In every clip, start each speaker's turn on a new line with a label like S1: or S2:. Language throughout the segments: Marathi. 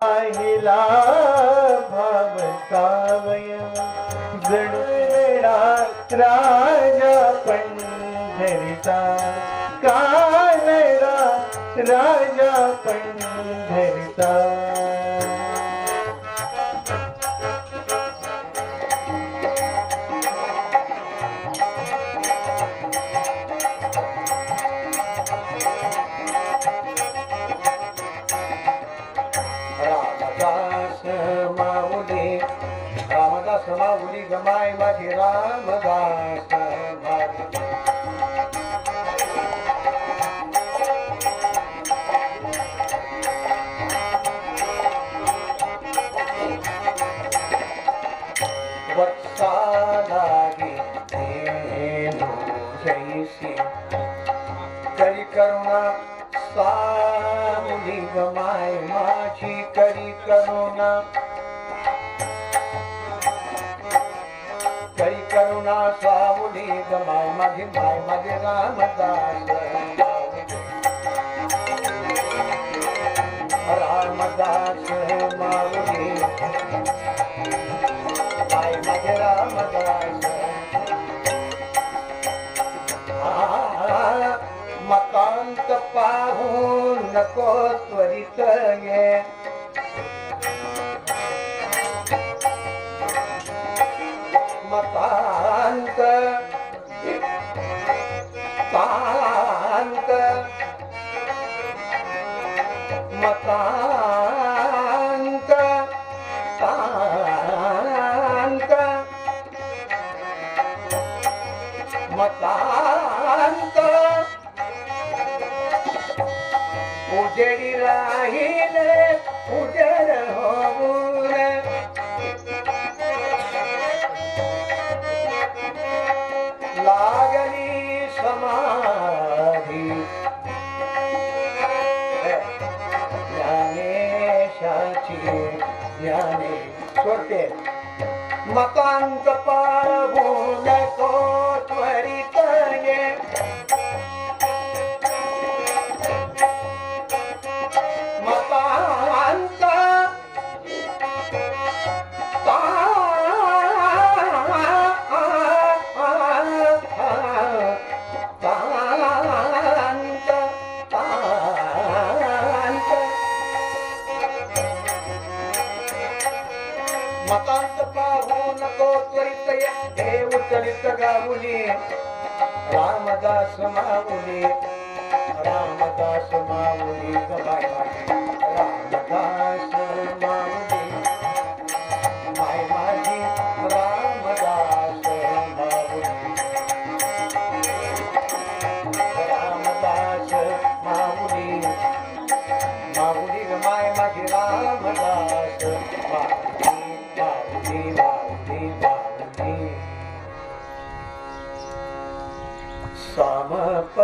S1: पाहिला भावकावय जणू वेळा राजा पंढरीचा कानडा राजा पंढरीचा रामदास माऊली गमाय माझे रामदास वत्सा लागे जैसी करी करुणा सामुली गमाय माझी करी करुणा करी करुणा सामुली गमाय माझी माय माझे रामदास रामदास माऊली माय माझे रामदास मकांत पाहून नको त्वरित ये मकांत मकांत मकांत मकांत उजेडी राहिले उजेड होऊन लागली समाधी ज्ञानेशाची ज्ञानेश्वरते मकांत पाहून नको त्वरित ये मकांत मकांत पाहू नको त्वरित ये हे उचलित गाऊली रामदास माऊली रामदास माऊली गमाय रामदास माऊली माय माझी रामदास माऊली रामदास माऊली माऊली गमाय माझी रामदास सामप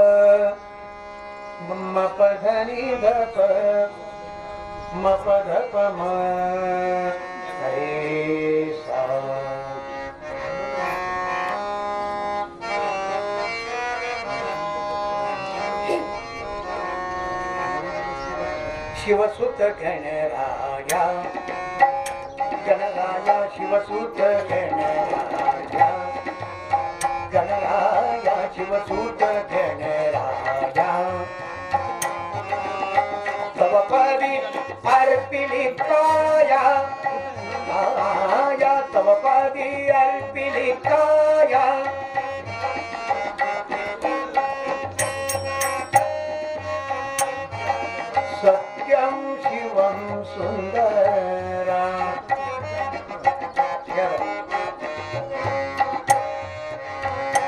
S1: मप धनी धप मप धप म सा शिवसुत गणराया गणराया शिवसुत गणराया गणराया शिवसुत गणराया तव पदी अर्पिली काया काया तव पदी अर्पिली काया सत्यं शिवं सुंदरा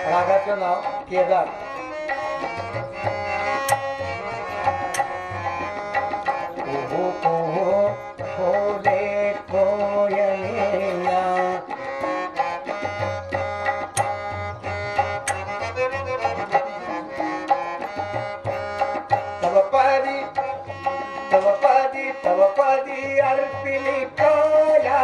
S1: रागाचं नाव केदार खोले कोयलेला तव पदी अर्पिली काया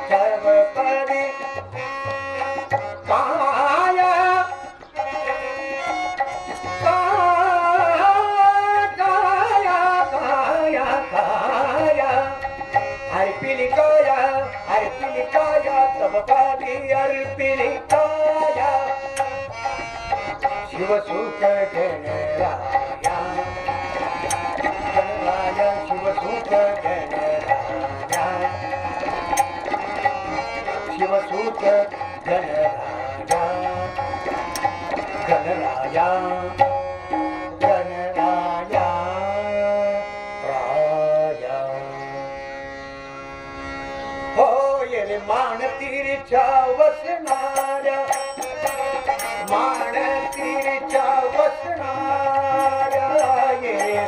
S1: सर्वपदी काया शिवसुत गणराया गणराया शिवसुत गणराया शिवसुत गणराया गणराया गणराया राया हो ये मानतीच्या वसणाऱ्या मानतीच्या वसणाऱ्या ये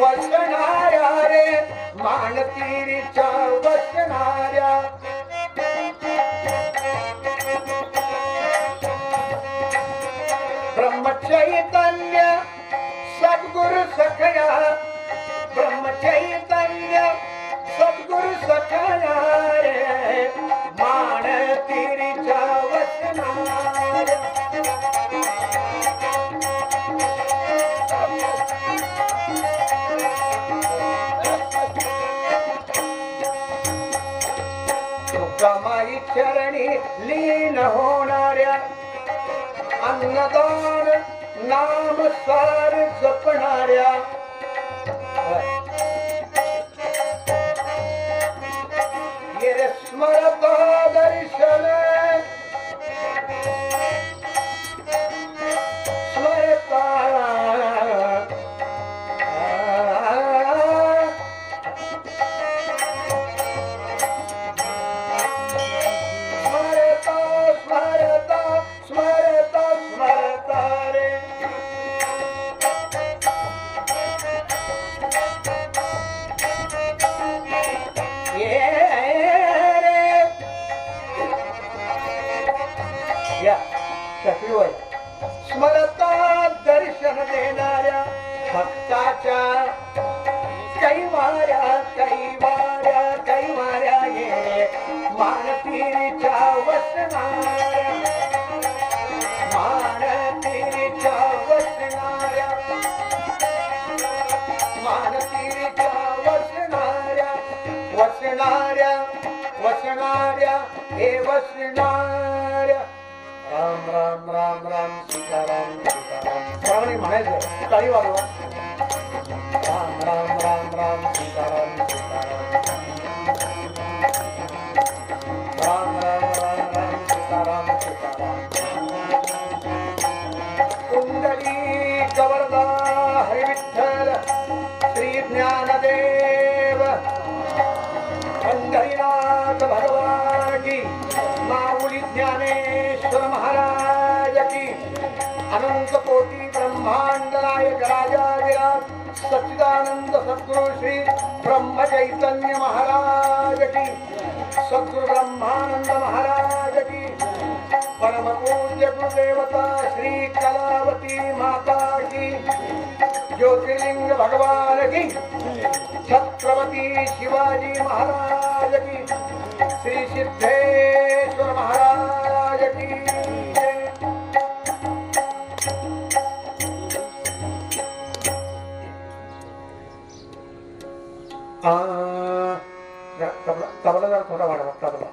S1: वसणाऱ्या रे मानतीच्या वसणाऱ्या ब्रह्मचैतन्य सद्गुरु सखया ब्रह्मचैतन्य सद्गुरु सखया रे मानतीच्या वसणाऱ्या तुकामाई चरणी लीन होणाऱ्या अन्नदान नाम सार जपणाऱ्या ये स्मरता दर्शन स्मरता स्मरता स्मरता स्मरता रे स्मरता दर्शन देणाऱ्या भक्ताच्या कैवाऱ्या कैवाऱ्या कैवाऱ्या ये मानतीच्या वसणाऱ्या मानतीच्या वसणाऱ्या मानतीच्या वसणाऱ्या वसणाऱ्या वसणाऱ्या हे वसणाऱ्या राम राम राम राम सीताराम सीताराम सर्वांनी म्हणायचं टाळी वाजवा राम राम राम राम सीताराम सीताराम राम राम राम राम सीताराम सीताराम कुंडली कवरदा हरी विठ्ठल श्री ज्ञानदेव पंढरीनाथ भगवान की माऊली ज्ञानेश्वर महाराज की अनंत कोटी ब्रह्मांड नायक राजाधिराज सच्चिदानंद सद्गुरु श्री ब्रह्म चैतन्य महाराज की सद्गुरु ब्रह्मानंद महाराज की परम पूज्य गुरुदेवता श्री कलावती माता की ज्योतिर्लिंग भगवान की छत्रपति शिवाजी महाराज की श्री सिद्धेश्वर महाराज की तबला जरा थोडा वाढवा तबला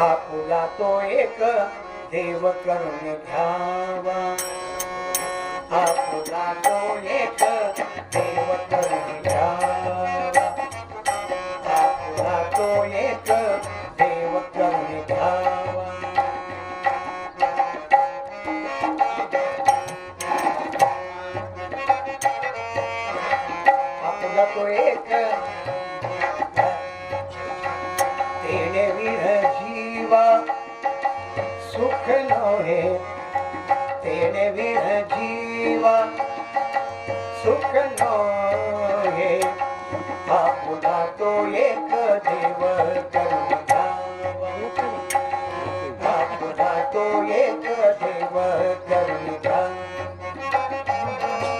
S1: आपुला तो एक देव करून घ्यावा आपुला तो एक देव करून घ्यावा आपुला तो एक देव करून घ्यावा आपुला तो एक तेने विर जीवा सुख नोहे तेने विर जीवा सुख नोहे आपुला तो एक देव करून घ्यावा आपुला तो एक देव करुणी घ्या.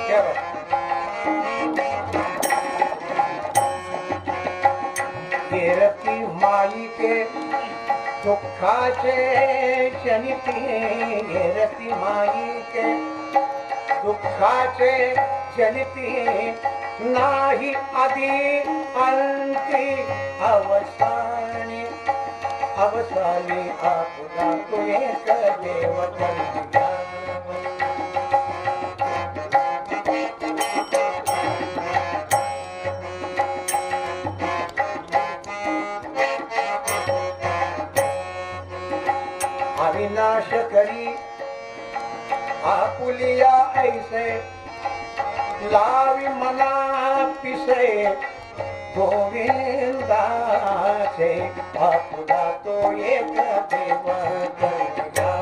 S1: क्या बात. केरती माईके दुःखाचे शनिती, केरती माईके दुःखाचे शनिती, नाही आधी अंती अवसानी, अवसानी आपला तो एक देव करुणी घ्या. अविनाश करी आपुलिया ऐसे, लावी मना पिसे गोविंदाचे, आपला तो एक देव करुणी घ्या.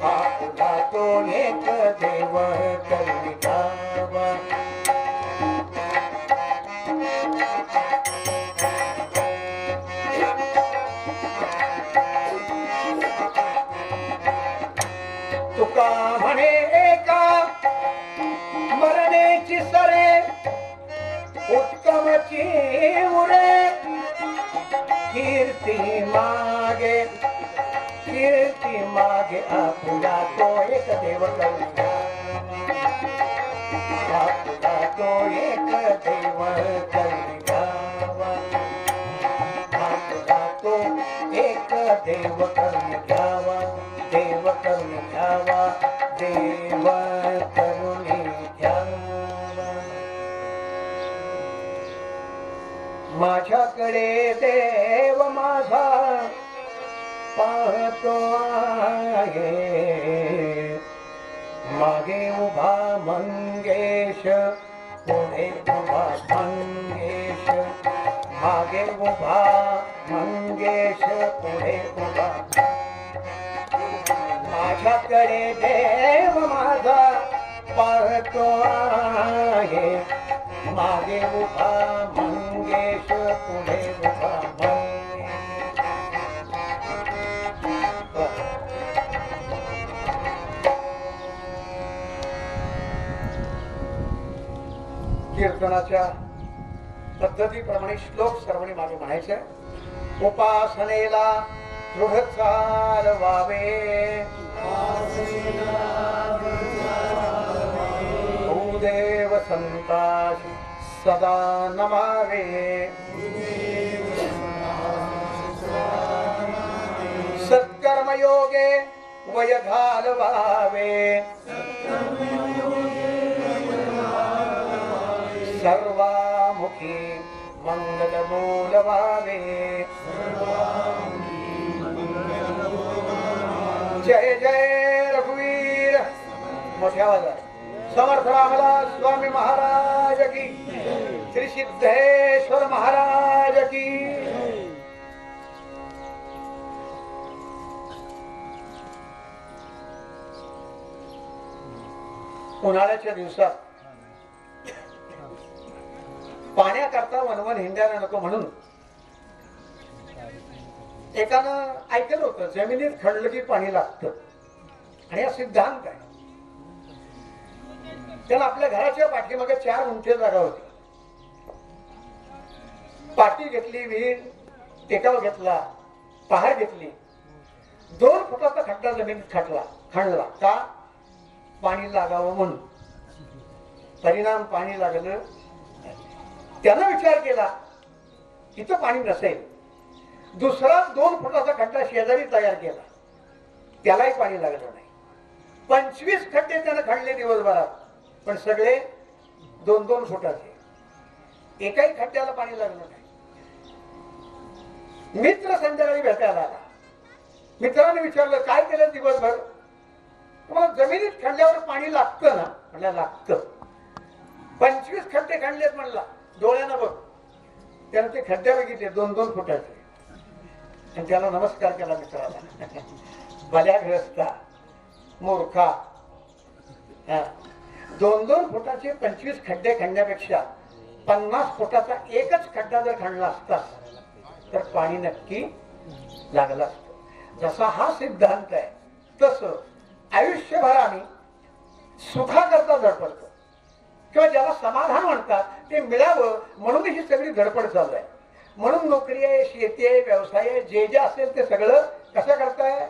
S1: आपला तो एक देव करुणी घ्यावा. तुका म्हणे एका मरणेची सरे, उत्तमची उरे, कीर्ती मागे, कीर्ती मागे, आपला तो एक देव करुणी घ्या. आपला तो एक देव करुणी घ्यावा. आपला तो एक देव करुणी घ्यावा. देव करुणी घ्यावा. देव करुणी घ्यावा. माझ्याकडे देव माझा पाहतो आहे, मागे उभा मंगेश, पुढे उभा मंगेश, मागे उभा मंगेश, पुढे उभा. माझ्याकडे देव माझा पाहतो आहे, मागे उभा मंगेश, पुढे उभा मंगेश. कीर्तनाच्या पद्धतीप्रमाणे श्लोक सर्वांनी मागे म्हणायचे. उपासनेला दृढ चालवावे, भूदेव संतास सदा नमावे, सत्कर्मयोगे वय घालवावे, सर्वामुखी मंगल बोलवावे. जय जय रघुवीर. मोठ्या आवाजात समर्थ रामदास स्वामी महाराज की, श्री सिद्धेश्वर महाराज की. उन्हाळ्याच्या दिवसात पाण्याकरता वनवन हिंडायला नको म्हणून एकानं ऐकलं होतं, जमिनीत खणलं की पाणी लागतं. आणि हा सिद्धांत आहे. त्याला आपल्या घराच्या पाठीमागे 4 गुंठे जागा होती. पाटी घेतली, विहीर टेकाव घेतला, पहार घेतली, 2 फुटाचा खड्डा जमिनीत खणला. का? पाणी लागावं म्हणून. परिणाम पाणी लागलं. त्यानं विचार केला इथं पाणी नसेल, दुसरा 2 फुटाचा खड्डा शेजारी तयार केला, त्यालाही पाणी लागलं नाही. 25 खड्डे त्यानं खणले दिवसभरात, पण सगळे 2-2 फुटाचे. एकाही खड्ड्याला पाणी लागलं नाही. मित्र संध्याकाळी भेटायला आला. मित्राने विचारलं, काय केलं दिवसभर? तुम्हाला जमिनीत खणल्यावर पाणी लागतं ना? म्हणलं लागतं. 25 खड्डे खणलेत म्हणला. डोळ्यानं बघ. त्यानं ते खड्डे बघितले 2-2 फुटाचे, आणि त्याला नमस्कार केला मित्राला. भल्या ग्रस्ता, मूर्खा. 2-2 फुटाचे 25 खड्डे खणण्यापेक्षा 50 फुटाचा एकच खड्डा जर खणला असता तर पाणी नक्की लागला असतं. जसा हा सिद्धांत आहे तसं आयुष्यभर आम्ही सुखाकरता धडपडतो किंवा ज्याला समाधान म्हणतात ते मिळावं म्हणून ही सगळी धडपड चालू आहे. म्हणून नोकरी आहे, शेती आहे, व्यवसाय आहे, जे जे असेल ते सगळं कसं करताय?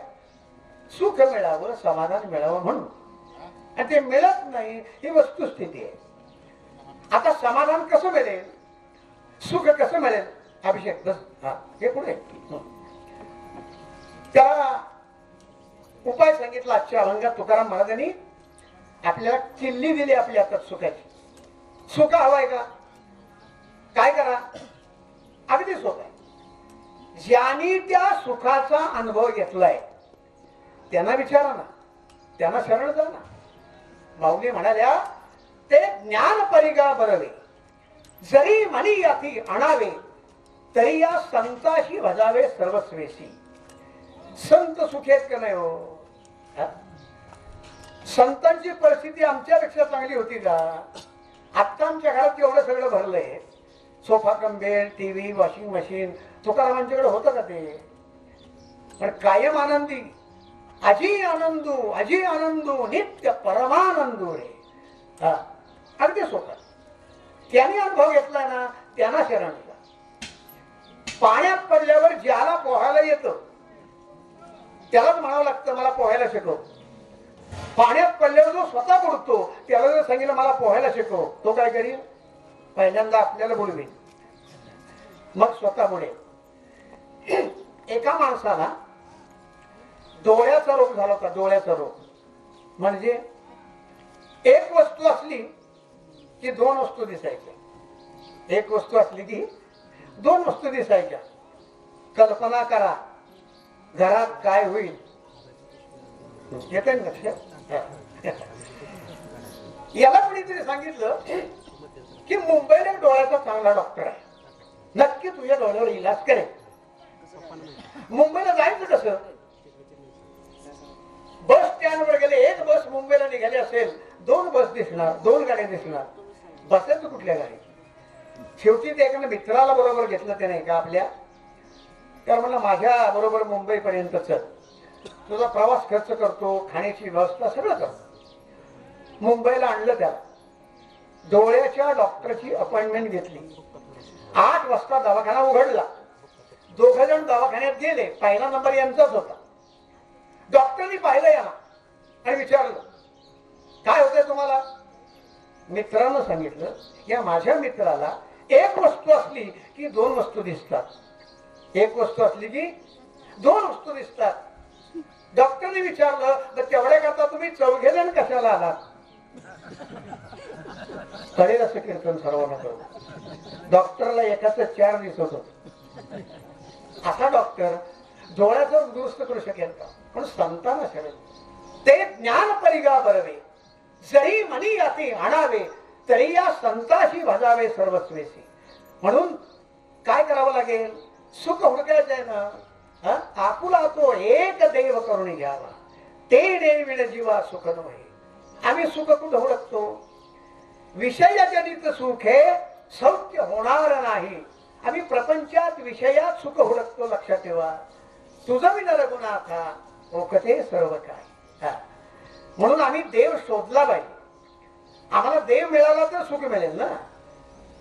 S1: सुख मिळावं, समाधान मिळावं म्हणून. आणि ते मिळत नाही ही वस्तुस्थिती आहे. आता समाधान कसं मिळेल, सुख कसं मिळेल? अभिषेक बस हे पुढे त्याला उपाय सांगितला. आजच्या अभंगात तुकाराम महाराजांनी आपल्याला किल्ली दिली आपल्या हातात सुखाची. सुख हवाय का? काय करा? अगदी सोपं आहे. ज्यांनी त्या सुखाचा अनुभव घेतलाय त्यांना विचारा ना, त्यांना शरण जा ना. माऊली म्हणाल्या ते ज्ञान परिगा बरवे, जरी मनी याती आणावे, तरी या संताशी भजावे सर्वस्वेशी. संत सुखेत का नाही हो? संतांची परिस्थिती आमच्यापेक्षा चांगली होती का? आता आमच्या घरात एवढं सगळं भरलंय, sofa cum bed, TV, washing machine. तुकारामांच्याकडे होतं का ते? पण कायम आनंदी, अजी आनंदू नित्य परमानंदू रे. अगदी सोपं. त्याने अनुभव घेतला ना, त्यांना शरण जा. पाण्यात पडल्यावर ज्याला पोहायला येतं त्यालाच म्हणावं लागतं मला पोहायला शिकव. पाण्यात पडल्यावर जो स्वतः बुडतो त्याला जर सांगितलं मला पोहायला शिकव, तो काय करील? पहिल्यांदा आपल्याला बुडवेल, मग स्वतः बुडेल. एका माणसाला डोळ्याचा रोग झाला होता. डोळ्याचा रोग म्हणजे एक वस्तू असली की दोन वस्तू दिसायच्या. एक वस्तू असली की दोन वस्तू दिसायच्या. कल्पना करा घरात काय होईल. येत आहे लक्षात? याला कोणीतरी सांगितलं की मुंबईला एक डोळ्याचा चांगला डॉक्टर आहे, नक्की तुझ्या डोळ्यावर इलाज करेल. मुंबईला जायचं कसं? बस स्टँडवर गेले. एक बस मुंबईला निघाली असेल, दोन बस दिसणार, दोन गाड्या दिसणार. बसायचं कुठल्या गाडी? शेवटी ते एका मित्राला बरोबर घेतलं त्याने का आपल्या, तर म्हणलं माझ्या बरोबर मुंबई पर्यंत चल, तुझा प्रवास खर्च करतो, खाण्याची व्यवस्था सगळं करतो. मुंबईला आणलं त्याला. डोळ्याच्या डॉक्टरची अपॉइंटमेंट घेतली. 8 वाजता दवाखाना उघडला. 2 जण दवाखान्यात गेले. पहिला नंबर यांचाच होता. डॉक्टरनी पाहिलं याला आणि विचारलं काय होतंय तुम्हाला? मित्रानं सांगितलं या माझ्या मित्राला एक वस्तू असली की दोन वस्तू दिसतात. एक वस्तू असली की दोन वस्तू दिसतात. डॉक्टरने विचारलं तर तेवढ्या करता तुम्ही 4 जण कशाला आलात? कळेल असं कीर्तन सर्वांना करू. डॉक्टरला एकाच 4 दिसत होत. असा डॉक्टर डोळ्याचं दुरुस्त करू शकेल का? पण संतांना शरण ते ज्ञान परिगा बरवे, जरी मनी याती आणावे, तरी या संताशी भजावे सर्वस्वेशी. म्हणून काय करावं लागेल? सुख हुडकायचं आहे ना, आपुला तो एक देव करून घ्यावा, ते देविण जीवा सुख नव्हे. आम्ही सुख कुठं हुडकतो? विषयजनित सुख हे सौख्य होणार नाही. आम्ही प्रपंचात विषयात सुख हुडकतो. लक्षात ठेवा. तुझं विन रघुनाथा ओकते सर्व काय. म्हणून आम्ही देव शोधला पाहिजे. आम्हाला देव मिळाला तर सुख मिळेल ना.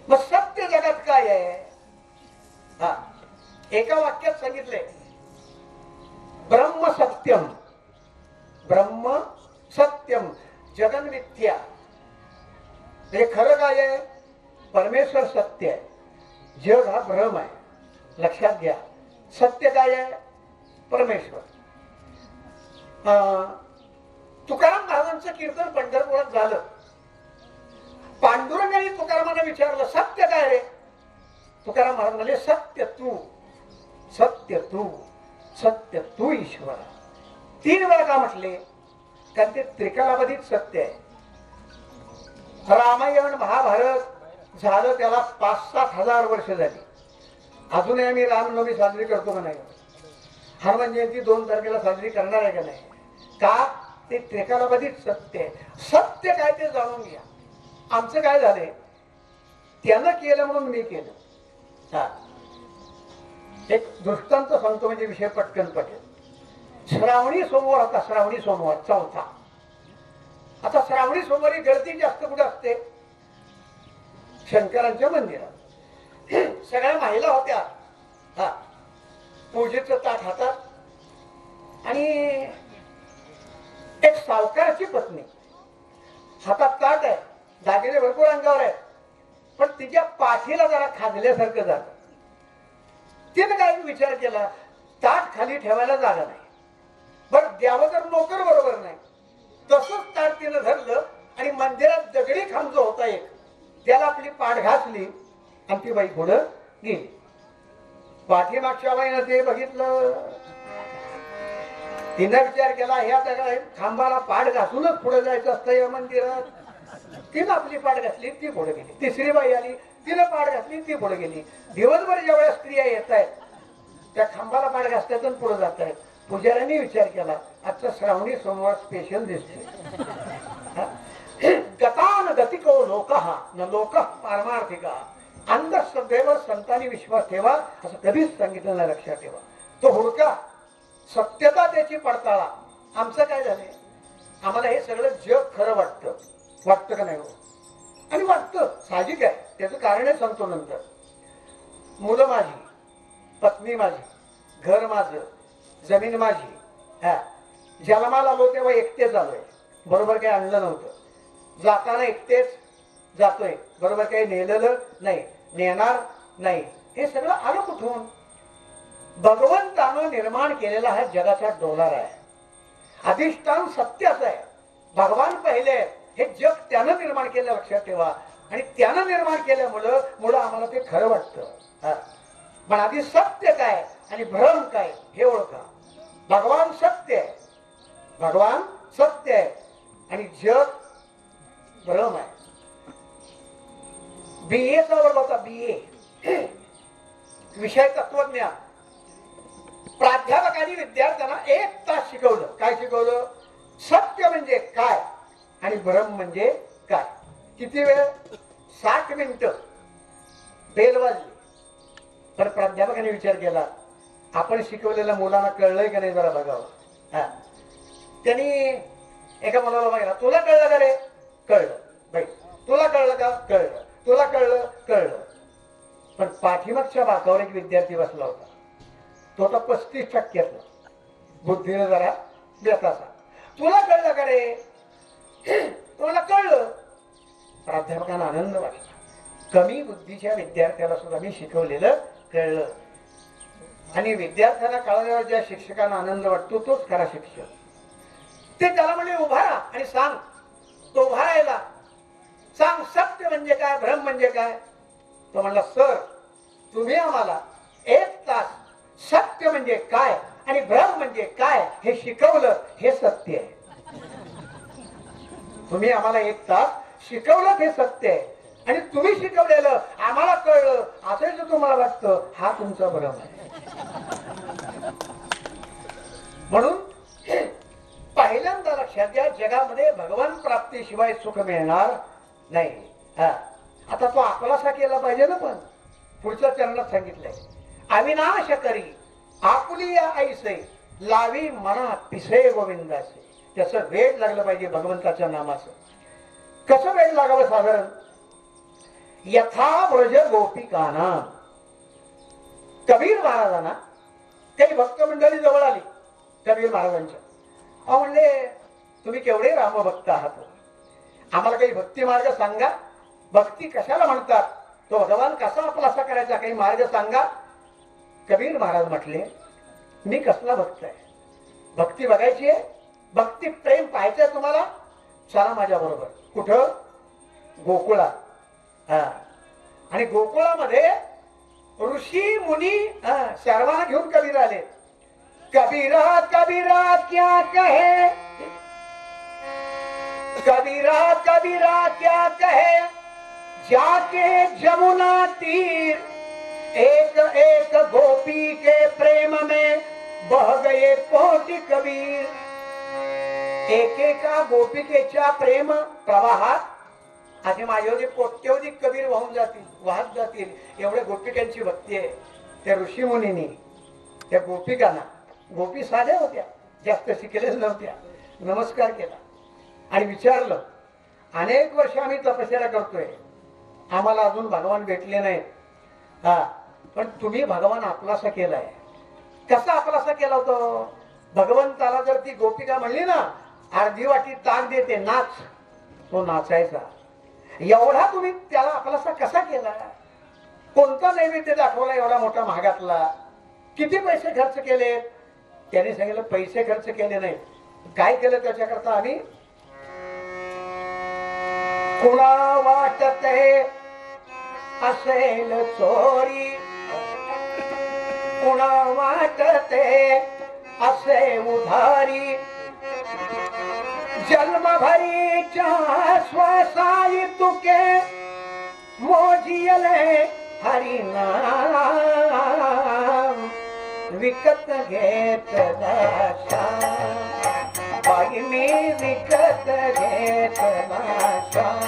S1: मग सत्य जगात काय आहे? एका वाक्यात सांगितले ब्रह्म सत्यम. ब्रह्म सत्यम जगन मिथ्या. हे खरं काय आहे? परमेश्वर सत्य आहे, जग हा भ्रम आहे. लक्षात घ्या. सत्य काय आहे? परमेश्वर. तुकाराम महाराजांचं कीर्तन पंढरपुरात झालं. पांडुरंगाने तुकारामांना विचारलं सत्य काय रे? तुकाराम महाराज म्हणले सत्य तू, सत्य तू, सत्य तू ईश्वर. 3 वेळा का म्हटले? कारण ते त्रिकालावधीत सत्य आहे. रामायण महाभारत झालं त्याला 5-7 हजार वर्ष झाली. अजूनही आम्ही रामनवमी साजरी करतो का नाही? हनुमान जयंती 2 तारखेला साजरी करणार आहे का नाही? का? ते त्रिकालावधीत सत्य आहे. सत्य काय ते जाणून घ्या. आमचं काय झालंय? त्यानं केलं म्हणून मी केलं. एक दृष्टांत सांगतो म्हणजे विषय पटकन पटेल. श्रावणी सोमवार होता, श्रावणी सोमवार चौथा. आता श्रावणी सोमवारी गर्दी जास्त कुठे असते? शंकरांच्या मंदिरात. सगळ्या महिला होत्या, हा, पूजेचं ताट हातात आणि एक सावकाराची पत्नी हातात ताट आहे, दागिने भरपूर अंगावर आहे, पण तिच्या पाठीला जरा खाजल्यासारखं झालं. तिने काय विचार केला, ताट खाली ठेवायला जागा नाही, पण द्यावं तर नोकर बरोबर नाही. तसंच ताट तिनं धरलं आणि मंदिरात दगडी खांब जो होता एक, त्याला आपली पाठ घासली आणि ती बाई पुढं गेली. पाठीमागच्या बाईनं ते बघितलं, तिनं विचार केला, ह्या दगड खांबाला पाठ घासूनच पुढे जायचं असतं या मंदिरात. तिनं आपली पाठ घातली, ती पुढे गेली. तिसरी बाई आली, तिनं पाठ घातली, ती पुढे गेली. दिवसभर जेवढ्या स्त्रिया येत आहेत त्या खांबाला पाठ घासतात आणि पुढे जात आहेत. पुजाऱ्यांनी विचार केला, आजचा श्रावणी सोमवार स्पेशल दिसतोय. गतान गतिको लोकः न लोकः पारमार्थिका. अंधश्रद्धेवर संतांनी विश्वास ठेवा असं कधीच सांगितलं नाही, लक्षात ठेवा. तो हुडका, सत्यता त्याची पडताळा. आमचं काय झालंय, आम्हाला हे सगळं जग खरं वाटतं का नाही हो? आणि वाटतं, साहजिक आहे. त्याचं कारणच सांगतो नंतर. मुलं माझी, पत्नी माझी, घर माझं, जमीन माझी. हा, जन्माला आलो तेव्हा एकटेच आलोय, बरोबर काही आणलं नव्हतं. जाताना एकटेच जातोय, बरोबर काही नेलेलं नाही, नेणार नाही. हे सगळं आलं कुठून? भगवंतानं निर्माण केलेला हा जगाचा डोलार आहे. अधिष्ठान सत्यच आहे. भगवान पहिले, हे जग त्यानं निर्माण केलं, लक्षात ठेवा. आणि त्यानं निर्माण केल्यामुळं आम्हाला ते खरं वाटतं. पण आधी सत्य काय आणि भ्रम काय हे ओळखा. भगवान सत्य आहे, भगवान सत्य आहे आणि जग भ्रम आहे. बीएचा वर्ग होता, बीए विषय तत्वज्ञान. प्राध्यापकांनी विद्यार्थ्यांना 1 तास शिकवलं. काय शिकवलं? सत्य म्हणजे काय आणि भ्रम म्हणजे काय. किती वेळ? 60 मिनिटं. बेल वाजली. तर प्राध्यापकांनी विचार केला, आपण शिकवलेल्या मुलांना कळलंय का नाही जरा बघावं. त्यांनी एका मुलाला बघितला, तुला कळलं का रे? कळलं. बाई, तुला कळलं का? कळलं. तुला कळलं? कळलं. पण पाठीमागच्या बाकावर एक विद्यार्थी बसला होता, तो तर 35% बुद्धीने जरा बेताचा. तुला कळलं का रे? तुम्हाला कळलं. प्राध्यापकांना आनंद वाटला. कमी बुद्धीच्या विद्यार्थ्याला सुद्धा मी शिकवलेलं कळलं. आणि विद्यार्थ्यांना कळल्यावर ज्या शिक्षकांना आनंद वाटतो तोच खरा शिक्षक. ते त्याला म्हणले, उभा राहा आणि सांग. तो उभा राहिला. सांग, सत्य म्हणजे काय, भ्रम म्हणजे काय? तो म्हणला, सर, तुम्ही आम्हाला 1 तास सत्य म्हणजे काय आणि भ्रम म्हणजे काय हे शिकवलं, हे सत्य आहे. तुम्ही आम्हाला 1 तास शिकवलं, हे सत्य आहे. आणि तुम्ही शिकवलेलं आम्हाला कळलं असं जर तुम्हाला वाटतं, हा तुमचा भ्रम आहे. म्हणून पहिल्यांदा लक्षात घ्या, जगामध्ये भगवान प्राप्तीशिवाय सुख मिळणार नाही. आता तो आपलासा केला पाहिजे ना. पण पुढच्या चरणात सांगितलंय, अविनाश करी आपुली ऐसे लावी मना पिसे गोविंदाचे. त्याचं वेड लागलं पाहिजे भगवंताच्या नामाचं. कसं वेड लागावं? साधारण यथा व्रज गोपिकाना. कबीर महाराजांना काही भक्त मंडळी जवळ आली कबीर महाराजांच्या. म्हणले, तुम्ही केवढे रामभक्त आहात, आम्हाला काही भक्ती मार्ग सांगा. भक्ती कशाला म्हणतात, तो भगवान कसा आपलासा करायचा, काही मार्ग सांगा. कबीर महाराज म्हटले, मी कसला भक्त आहे? भक्ती बघायची आहे, भक्ती प्रेम पाहायचंय तुम्हाला? चला माझ्या बरोबर. कुठं? गोकुळात. आणि गोकुळामध्ये ऋषी मुनी सर्वांना घेऊन कबीर आले. कबीरा कबीरा क्या कहे, कबीरा कबीरा क्या कहे, जाके जमुना तीर एक एक गोपी के प्रेम में बह गए कोटि कबीर. एकेका गोपिकेच्या प्रेम प्रवाहात आधी माझ्यावधी कोट्यवधी कबीर वाहत जातील एवढ्या गोपिकांची भक्ती आहे. त्या ऋषीमुनींनी त्या गोपिकांना, गोपी साध्या होत्या, जास्त शिकलेल्या नव्हत्या. नमस्कार केला आणि विचारलं, अनेक वर्ष आम्ही तपश्चर्या करतोय, आम्हाला अजून भगवान भेटले नाहीत. हा, पण तुम्ही भगवान आपलासा केलाय. कसा आपलासा केला होता? भगवंताला जर ती गोपिका म्हणली ना, अर्धी वाटी ताक देते, नाच, तो नाचायचा. एवढा तुम्ही त्याला आपलासा कसा केला? कोणता नैवेद्य दाखवला एवढा मोठा महागातला? किती पैसे खर्च केले? त्याने सांगितलं पैसे खर्च केले नाही. काय केलं त्याच्याकरता? आम्ही कुणा वाटत असेल चोरी, कुणा वाटते असे उधारी, जन्मभरीच्या श्वासाई तुके मोजियले हरिनाम, विकत घेतला श्याम, बाई मी विकत घेतला श्याम.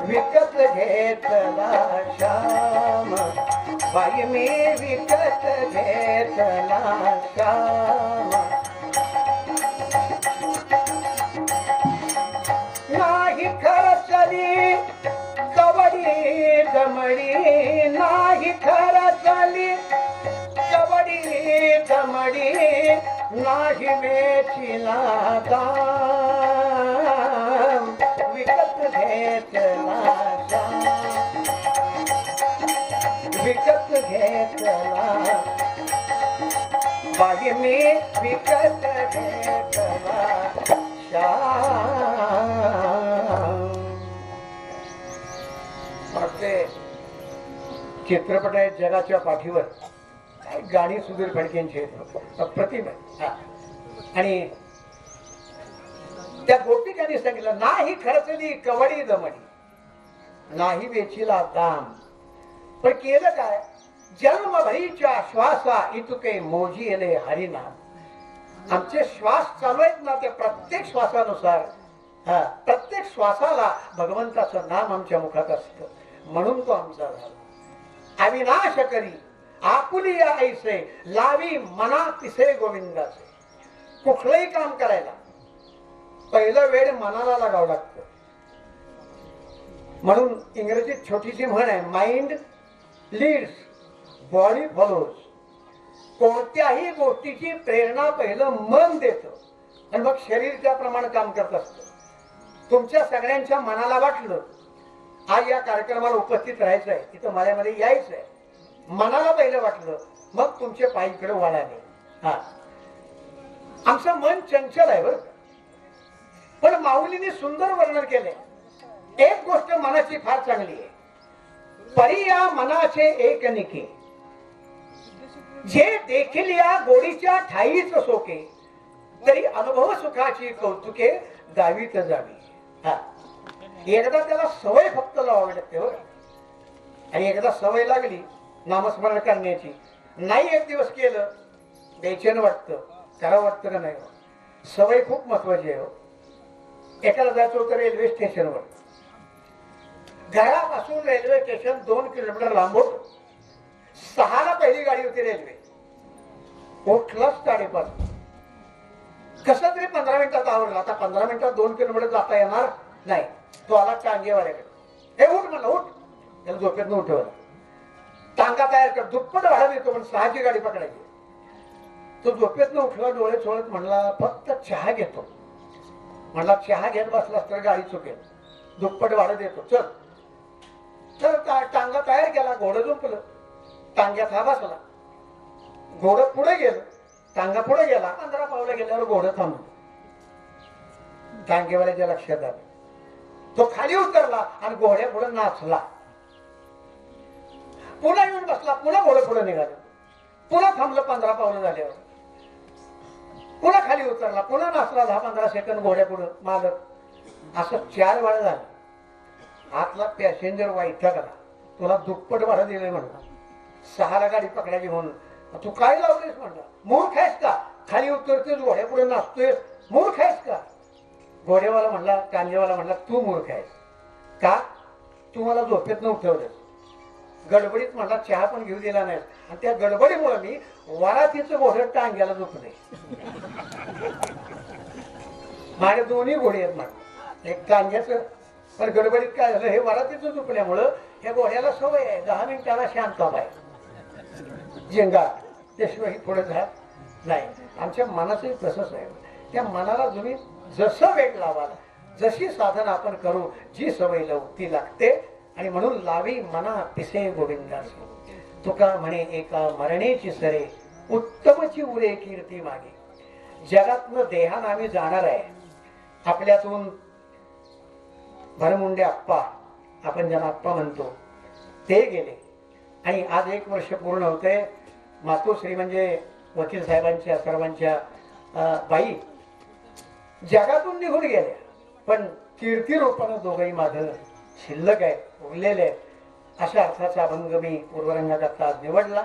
S1: विकत घेतला श्याम, बाई मी विकत घेतला श्याम. नाही खर्चली कवडी दमडी, नाही खर्चली कवडी दमडी, नाही वेचिला दाम, विकत घेतला श्याम, विकत घेतला बाई मी विकत घेतला श्याम. वाटते चित्रपट आहेत जगाच्या पाठीवर, गाणी सुधीर फडकेंची आहेत, अप्रतिम आहे. आणि त्या गोपिकांनी सांगितलं, नाही खर्चली कवडी दमडी, नाही वेचिला दाम, पण केलं काय? जन्मभरीच्या श्वासा इतुके मोजी येले हरिनाम. आमचे श्वास चालू आहेत ना, ते प्रत्येक श्वासानुसार, प्रत्येक श्वासाला भगवंताचं नाम आमच्या मुखात असतं, म्हणून तो आमचा झाला. अविनाश करी आपुली ऐसे, लावी मना तिसे गोविंदाचे. कुठलंही काम करायला पहिलं वेळ मनाला लागावं लागतं. म्हणून इंग्रजीत छोटीशी म्हण आहे, माइंड लीड्स, बॉडी फॉलोज. कोणत्याही गोष्टीची प्रेरणा पहिलं मन देतं आणि मग शरीर त्याप्रमाणे काम करत असतं. तुमच्या सगळ्यांच्या मनाला वाटलं आज या कार्यक्रमाला उपस्थित राहायचं आहे, इथं माझ्यामध्ये यायचं आहे, मनाला पहिलं वाटलं, मग तुमचे पाय इकडे वळाले. हा, आमचं मन चंचल आहे बरं. पण माऊलीने सुंदर वर्णन केले. एक गोष्ट मनाची फार चांगली आहे, परी या मनाचे एक निके, जे देखील या गोडीच्या ठाईच सोके, तरी अनुभव सुखाची कौतुके गावीत जावी. हा, एकदा त्याला सवय फक्त लावावी लागते हो. आणि एकदा सवय लागली नामस्मरण करण्याची, नाही एक दिवस केलं बेचैन वाटतं, करावं वाटतं का नाही? सवय खूप महत्वाची आहे हो. एकाला जायचं होतं रेल्वे स्टेशनवर, घरापासून रेल्वे स्टेशन 2 किलोमीटर लांब होतं. 6ला पहिली गाडी होती रेल्वे, उठलाच 5:30. कसं तरी 15 मिनिटात आवरलं. आता 15 मिनिटात 2 किलोमीटर जाता येणार नाही. तो आला टांगेवाल्याकडे, हे उठ म्हणलं, उठ. त्याला झोपेतनं उठवलं, टांगा तयार कर, दुप्पट भाडा देतो, पण 6ची गाडी पकडायची. तो झोपेतनं उठला, डोळे चोळत म्हणला, फक्त चहा घेतो. म्हणला चहा घेत बसलास तर गाडी चुकेल, दुप्पट भाडं देतो, चल. तर टांगा तयार केला, घोडं झोपलं, टांग्यात हा बसला. घोडं पुढे गेलं, टांगा पुढे गेला, 15 पावलं गेल्यावर घोडं थांबलं. टांगेवाल्याच्या लक्षात आलं, तो खाली उतरला आणि घोड्या पुढे नाचला. पुन्हा येऊन बसला, पुन्हा घोडं पुढे निघालं, पुन्हा थांबलं 15 पावलं झाल्यावर, पुन्हा खाली उतरला, पुन्हा नाचला 10-15 सेकंद घोड्या पुढे मालक. असं 4 वेळा झालं. आतला पॅसेंजर वैतागला, तुला दुप्पट भाडं दिलंय म्हणला, 6ला गाडी पकडायची म्हणून, तू काय लावलीस म्हणला, मूर्ख आहेस का, खाली उतरतोय घोड्या पुढे नाचतोय, मूर्ख आहेस का. घोडेवाला म्हणला, कांदेवाला म्हणला, तू मूर्ख आहेस का, तू मला झोपेत उठवलंस, गडबडीत म्हणला चहा पण घेऊ दिला नाही, आणि त्या गडबडीमुळे मी वरातीचं घोडं टांग्याला झोपले. माझे दोन्ही घोडे आहेत म्हणा, एक टांग्याचं, पण गडबडीत काय झालं, हे वरातीचं झोपल्यामुळं ह्या घोड्याला सवय आहे 10 मिनिटाला शांत आहे जेंगा, त्याशिवाय पुढे जात नाही. आमच्या मनाचंही तसंच आहे. त्या मनाला तुम्ही जसं वेग लावाल, जशी साधन आपण करू, जी सवय लावू ती लागते. आणि म्हणून लावी मना पिसे गोविंदासी, तुका म्हणे एका मरणेची सरे, उत्तमची उरे कीर्ती मागे. जगातनं देहान आम्ही जाणार आहे, आपल्यातून भरमुंडे आप्पा, आपण ज्यांना आप्पा म्हणतो, ते गेले आणि आज 1 वर्ष पूर्ण होते. मातोश्री म्हणजे वकील साहेबांच्या सर्वांच्या बाई जगातून निघून गेल्या, पण कीर्ती रूपानं दोघंही माझं शिल्लक आहे, उरलेले आहेत. अशा अर्थाचा अभंग मी पूर्वरंगात आता निवडला.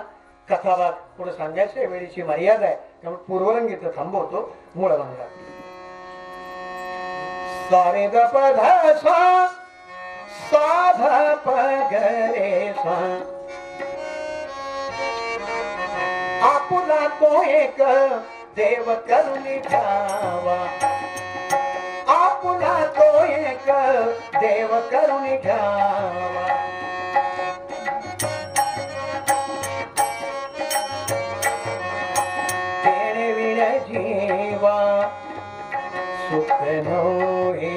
S1: कथाभाग पुढे सांगायचं वेळेची मर्यादा आहे, त्यामुळे पूर्वरंग इथं थांबवतो. मूळ अभंगात सारे ग प ध सा सा ध प ग रे सा, आपुला तो एक देव करून घ्यावा, आपुला तो एक देव करून घ्यावा. देणे विण जीवा सुख नोहे,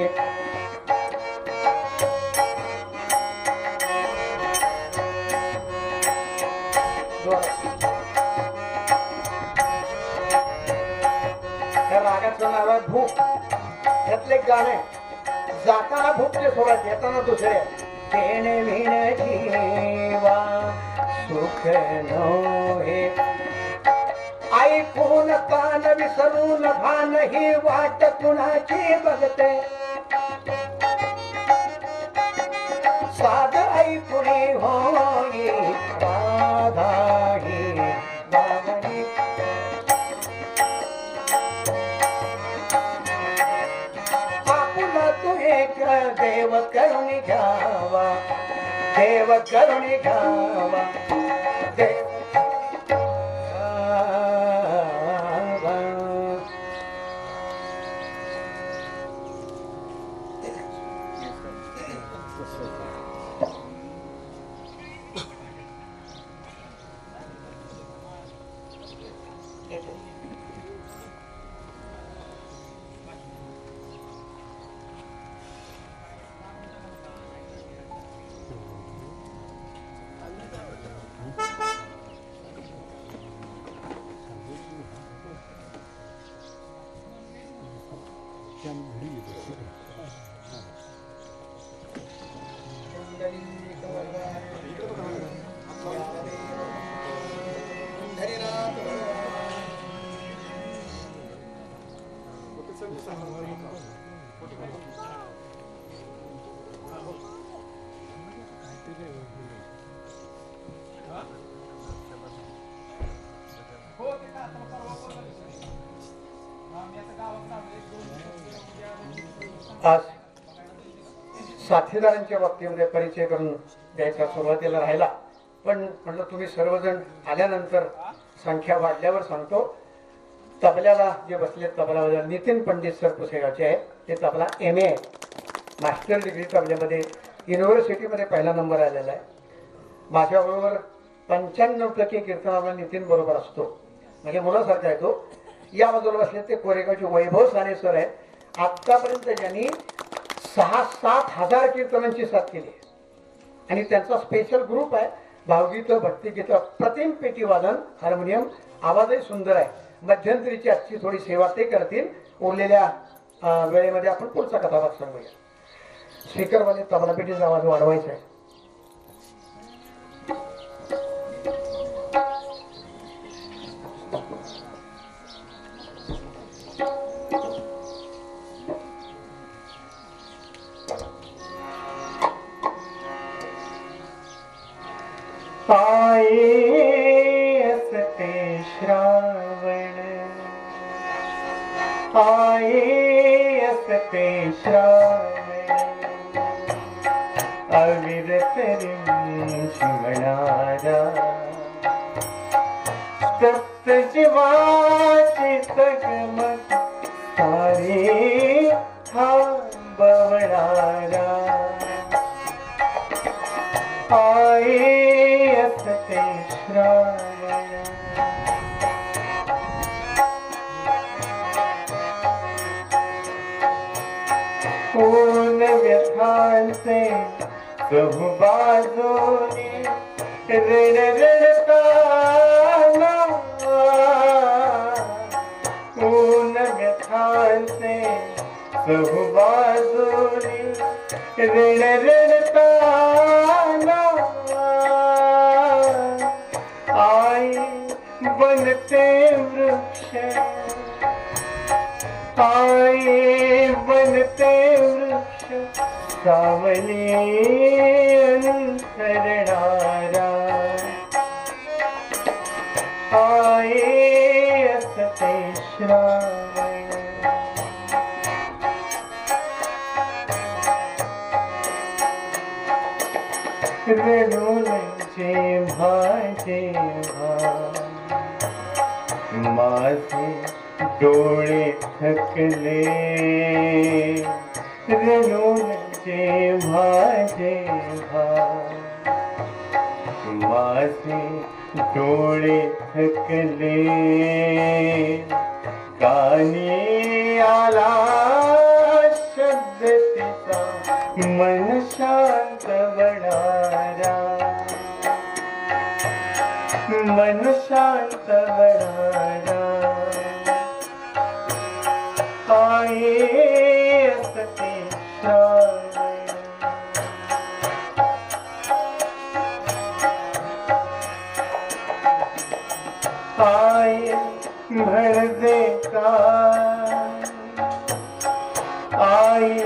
S1: रागाचं नाव आहे भूक. त्यातले गाणे जाताना भूकचे सोडत, येताना दुसरे. देणे विण जीवा सुख नोहे, ऐकून कान विसरून भान ही वाट कुणाची बघते, साध ऐकुणी होई राधाही बावडी. आपुला तू एक देव करून घ्यावा, देव करून घ्यावा, देव आज साथीदारांच्या बाबतीमध्ये परिचय करून द्यायचा सुरुवातीला राहिला, पण म्हटलं तुम्ही सर्वजण आल्यानंतर संख्या वाढल्यावर सांगतो. तबल्याला जे बसले तबला नितीन पंडित सर पुसेगावचे आहेत, ते तबला MA आहे, मास्टर डिग्री तबल्यामध्ये युनिव्हर्सिटीमध्ये पहिला नंबर आलेला आहे. माझ्याबरोबर 95% कीर्तनाला नितीन बरोबर असतो, म्हणजे मुलासारखा आहे तो. या बाजूला बसले ते कोरेगावचे वैभव साने सर आहेत. आतापर्यंत ज्यांनी 6-7 हजार कीर्तनांची साथ केली आणि त्यांचा स्पेशल ग्रुप आहे भावगीत भक्तिगीत प्रतिम पेटी वादन हार्मोनियम आवाजही सुंदर आहे. मध्यंतरीची आजची थोडी सेवा ते करतील. उरलेल्या वेळेमध्ये आपण पुढचा कथाभाग सांगूया. स्पीकरवाले तबला पेटीचा आवाज वाढवायचा आहे.
S2: आए असते श्रावण, आए असते श्रावण, अविरत रिमझिमणारा, सप्त जीवाची तगमग सारी थांबवणारा. आए असते श्रावण, ऊन व्यथांचे चहुबाजूने ऋण ऋणताना, ऊन व्यथांचे चहुबाजूने ऋण ऋणताना, आई बनते वृक्ष, आई बनते वृक्ष, सावली अंतरणारा. आए असते श्रावण, रणून जेव्हा जेव्हा माझे डोळे थकले, रणून जेव्हा जेव्हा माझे डोळे थकले, कानी आला शब्द तिचा मन शांत वणारा, मन शांत वणारा. आए असते श्रावण, आए म्हणजे काय, आए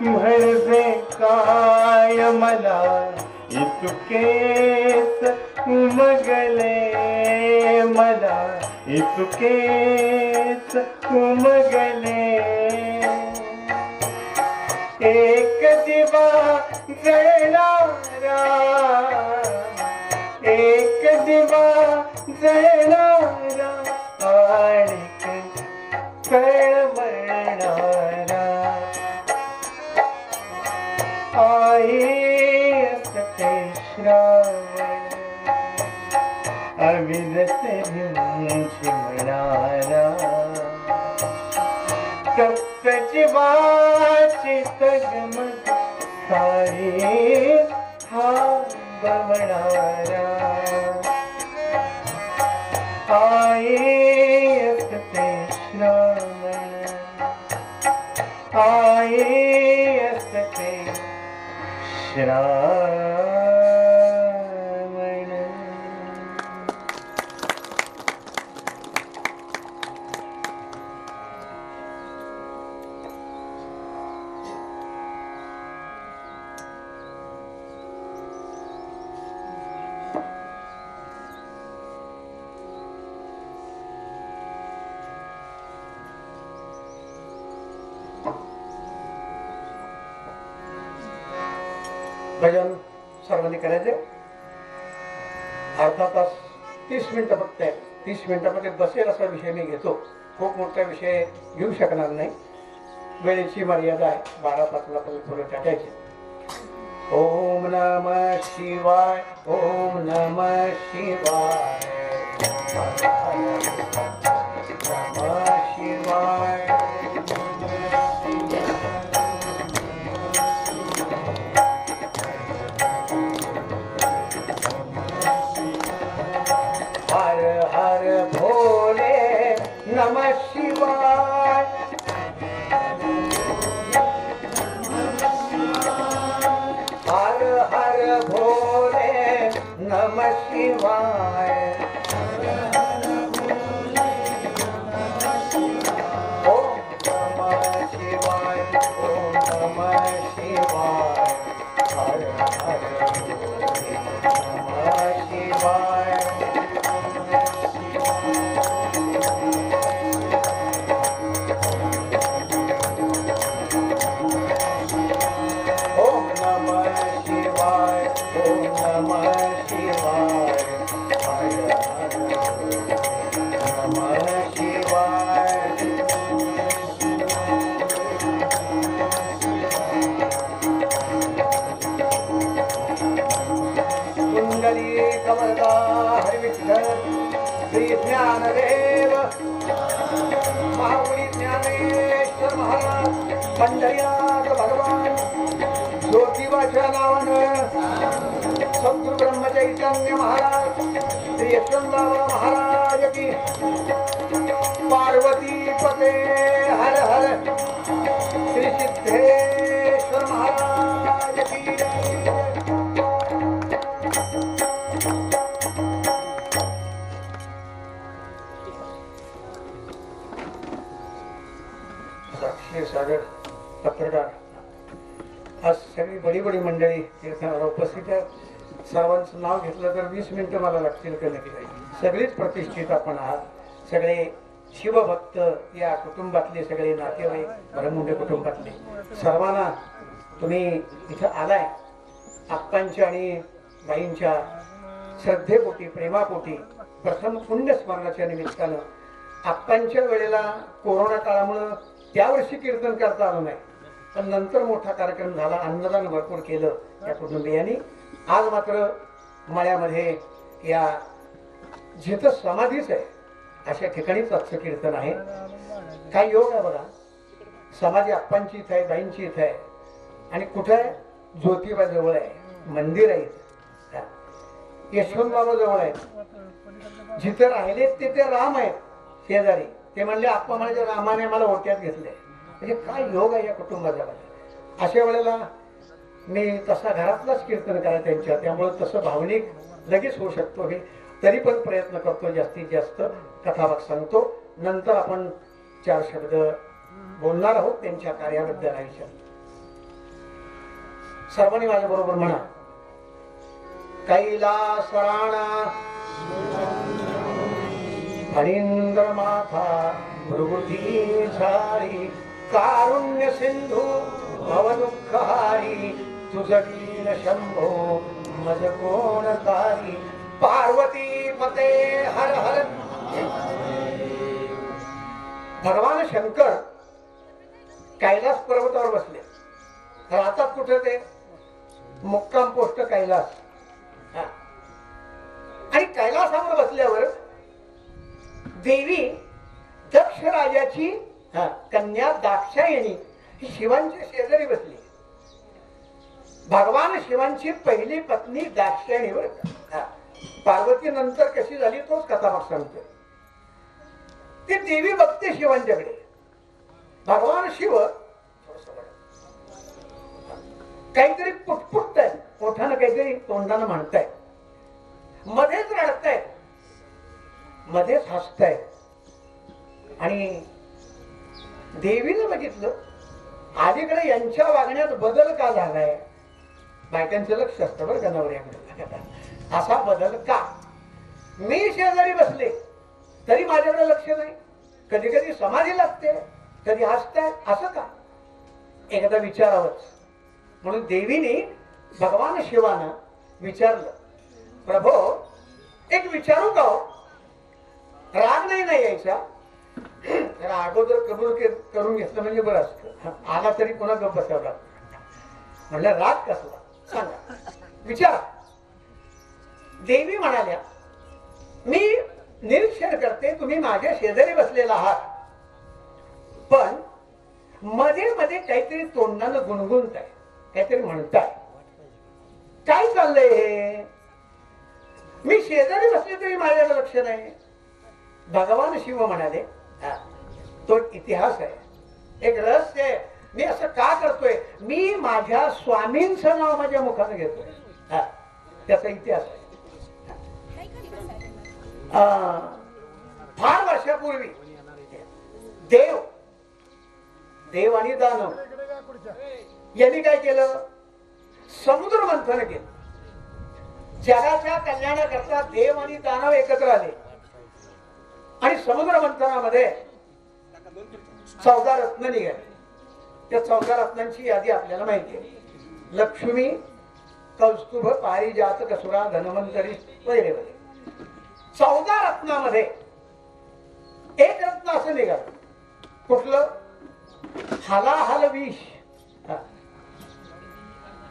S2: म्हणजे काय मला इतकेच उमगले, मला इतकेच उमगले. एक दिवा जळणारा, एक दिवा जळणारा, आणिक कळवळणारा. आए असते श्रावण, अविरत रिमझिमणारा, सप्त जीवाची तगमग सारी थांबवणारा. आए असते श्रावण, आए असते श्रावण.
S1: भजन सर्वांनी करायचे. अर्धा तास 30 मिनिटं फक्त आहे. 30 मिनिटामध्ये बसेल असा विषय मी घेतो. खूप मोठा विषय घेऊ शकणार नाही, वेळेची मर्यादा आहे. 12 तासाला पण पुढे टाकायचे. ओम नमः शिवाय, ओम नमः शिवाय, नमः शिवाय. नमः शिवाय हर हर भोले नमः शिवाय ओम नमः शिवाय ओम नमः शिवाय हर हर भोले नमः शिवाय ओम नमः शिवाय ओम नमः शिवाय हर हर नमः शिवाय कुंडली कमलदा हरि विठ्ठल श्री ज्ञानदेव महामुनी ज्ञानेश्वर महाराज पंढरीनाथ भगवान ज्योतिबाच्या नावानं सद्गुरु ब्रह्मचैतन्य महाराज श्री यशवंतराव महाराज की पार्वती पते हर हर श्री सिद्धेश्वर महाराज की साक्षी सागर पत्रकार आज सगळी बडी बडी मंडळी कीर्तनाला उपस्थित आहेत. सर्वांचं नाव घेतलं तर 20 मिनिटं मला लागतील का नक्की. सगळीच प्रतिष्ठित आपण आहात. सगळे शिवभक्त या कुटुंबातले सगळे नातेवाईक ब्रह्ममुंडे कुटुंबातले सर्वांना तुम्ही इथं आलाय आप्पांच्या आणि बाईंच्या श्रद्धेपोटी प्रेमापोटी प्रथम पुण्यस्मरणाच्या निमित्तानं आप्पांच्या वेळेला कोरोना काळामुळं त्या वर्षी कीर्तन करता आलं नाही पण नंतर मोठा कार्यक्रम झाला अन्नदान भरपूर केलं या कुटुंबियांनी. आज मात्र मळ्यामध्ये या जिथं समाधीच आहे अशा ठिकाणीच आजचं कीर्तन आहे. काय योग आहे बघा. समाधी आप्पांची इथं आहे बाईंची इथं आहे आणि कुठं आहे ज्योतिबा जवळ आहे मंदिर आहे इथं. यशवंत बाबा जवळ आहे. जिथे राहिले तिथे राम आहेत शेजारी. ते म्हणले आप्पा म्हणजे रामाने मला ओट्यात घेतले. म्हणजे काय योग आहे या कुटुंबाचा. अशा वेळेला मी तसा घरातलाच कीर्तन करा त्यांच्या त्यामुळे तसं भावनिक लगेच होऊ शकतो हे तरी पण प्रयत्न करतो जास्तीत जास्त कथाभाग सांगतो. नंतर आपण 4 शब्द बोलणार आहोत त्यांच्या कार्याबद्दल आयुष्यात. सर्वांनी माझ्या बरोबर म्हणा. कैलास राणा फणींद्र माथा भृगुती झारी कारुण्य सिंधू भवदुःखहारी तुझ दीन शंभो मज कोणकारी पार्वती पते हर हर. भगवान शंकर कैलास पर्वतावर बसले. राहतात कुठे ते मुक्काम पोस्ट कैलास. आणि कैलासावर बसल्यावर देवी दक्ष राजाची कन्या दाक्षायणी ही शिवांच्या शेजारी बसली. भगवान शिवांची पहिली पत्नी दाक्षायणीवर पार्वती नंतर कशी झाली तोच कथाभाग सांगतोय. ती देवी बघते शिवांच्याकडे. भगवान शिव काहीतरी पुटपुटताय मोठ्यानं काहीतरी तोंडानं म्हणताय मध्येच रडताय मध्येच हसताय. आणि देवीनं बघितलं अलीकडे यांच्या वागण्यात बदल का झालाय. बायकांचं लक्ष असतं बरं का नवऱ्याकडे. असा बदल का. मी शेजारी बसले तरी माझ्याकडे लक्ष नाही. कधी कधी समाधी लागते कधी हसताय असं का. एकदा विचारावंच म्हणून देवीने भगवान शिवानं विचारलं प्रभो एक विचारू का हो. राग नाही ना यायचा. जरा अगोदर कबूल करून घेतलं म्हणजे बरं असतं. आला तरी कोणा गप्प बसावं लागतं. म्हणलं राग कसला सांगा विचार. देवी म्हणाल्या मी निरीक्षण करते तुम्ही माझ्या शेजारी बसलेला आहात पण मध्ये मध्ये काहीतरी तोंडानं गुणगुणताय काहीतरी म्हणताय. काय चाललंय हे. मी शेजारी बसले तरी माझ्याकडे लक्ष नाही. भगवान शिव म्हणाले तो इतिहास आहे, एक रहस्य आहे. मी असं का करतोय? मी माझ्या स्वामींचं नाव माझ्या मुखाने घेतोय. हा, त्याचा इतिहास आहे. फार वर्षापूर्वी देव आणि दानव यांनी काय केलं? समुद्र मंथन केलं. जगाच्या कल्याणाकरता देव आणि दानव एकत्र आले आणि समुद्र मंथनामध्ये 14 रत्न निघाले. त्या 14 रत्नांची यादी आपल्याला माहिती आहे. लक्ष्मी, कौस्तुभ, पारिजात, कसुरा, धन्वंतरी वगैरे वगैरे. 14 रत्नामध्ये एक रत्न असं निघालं. कुठलं? हलाहल विष.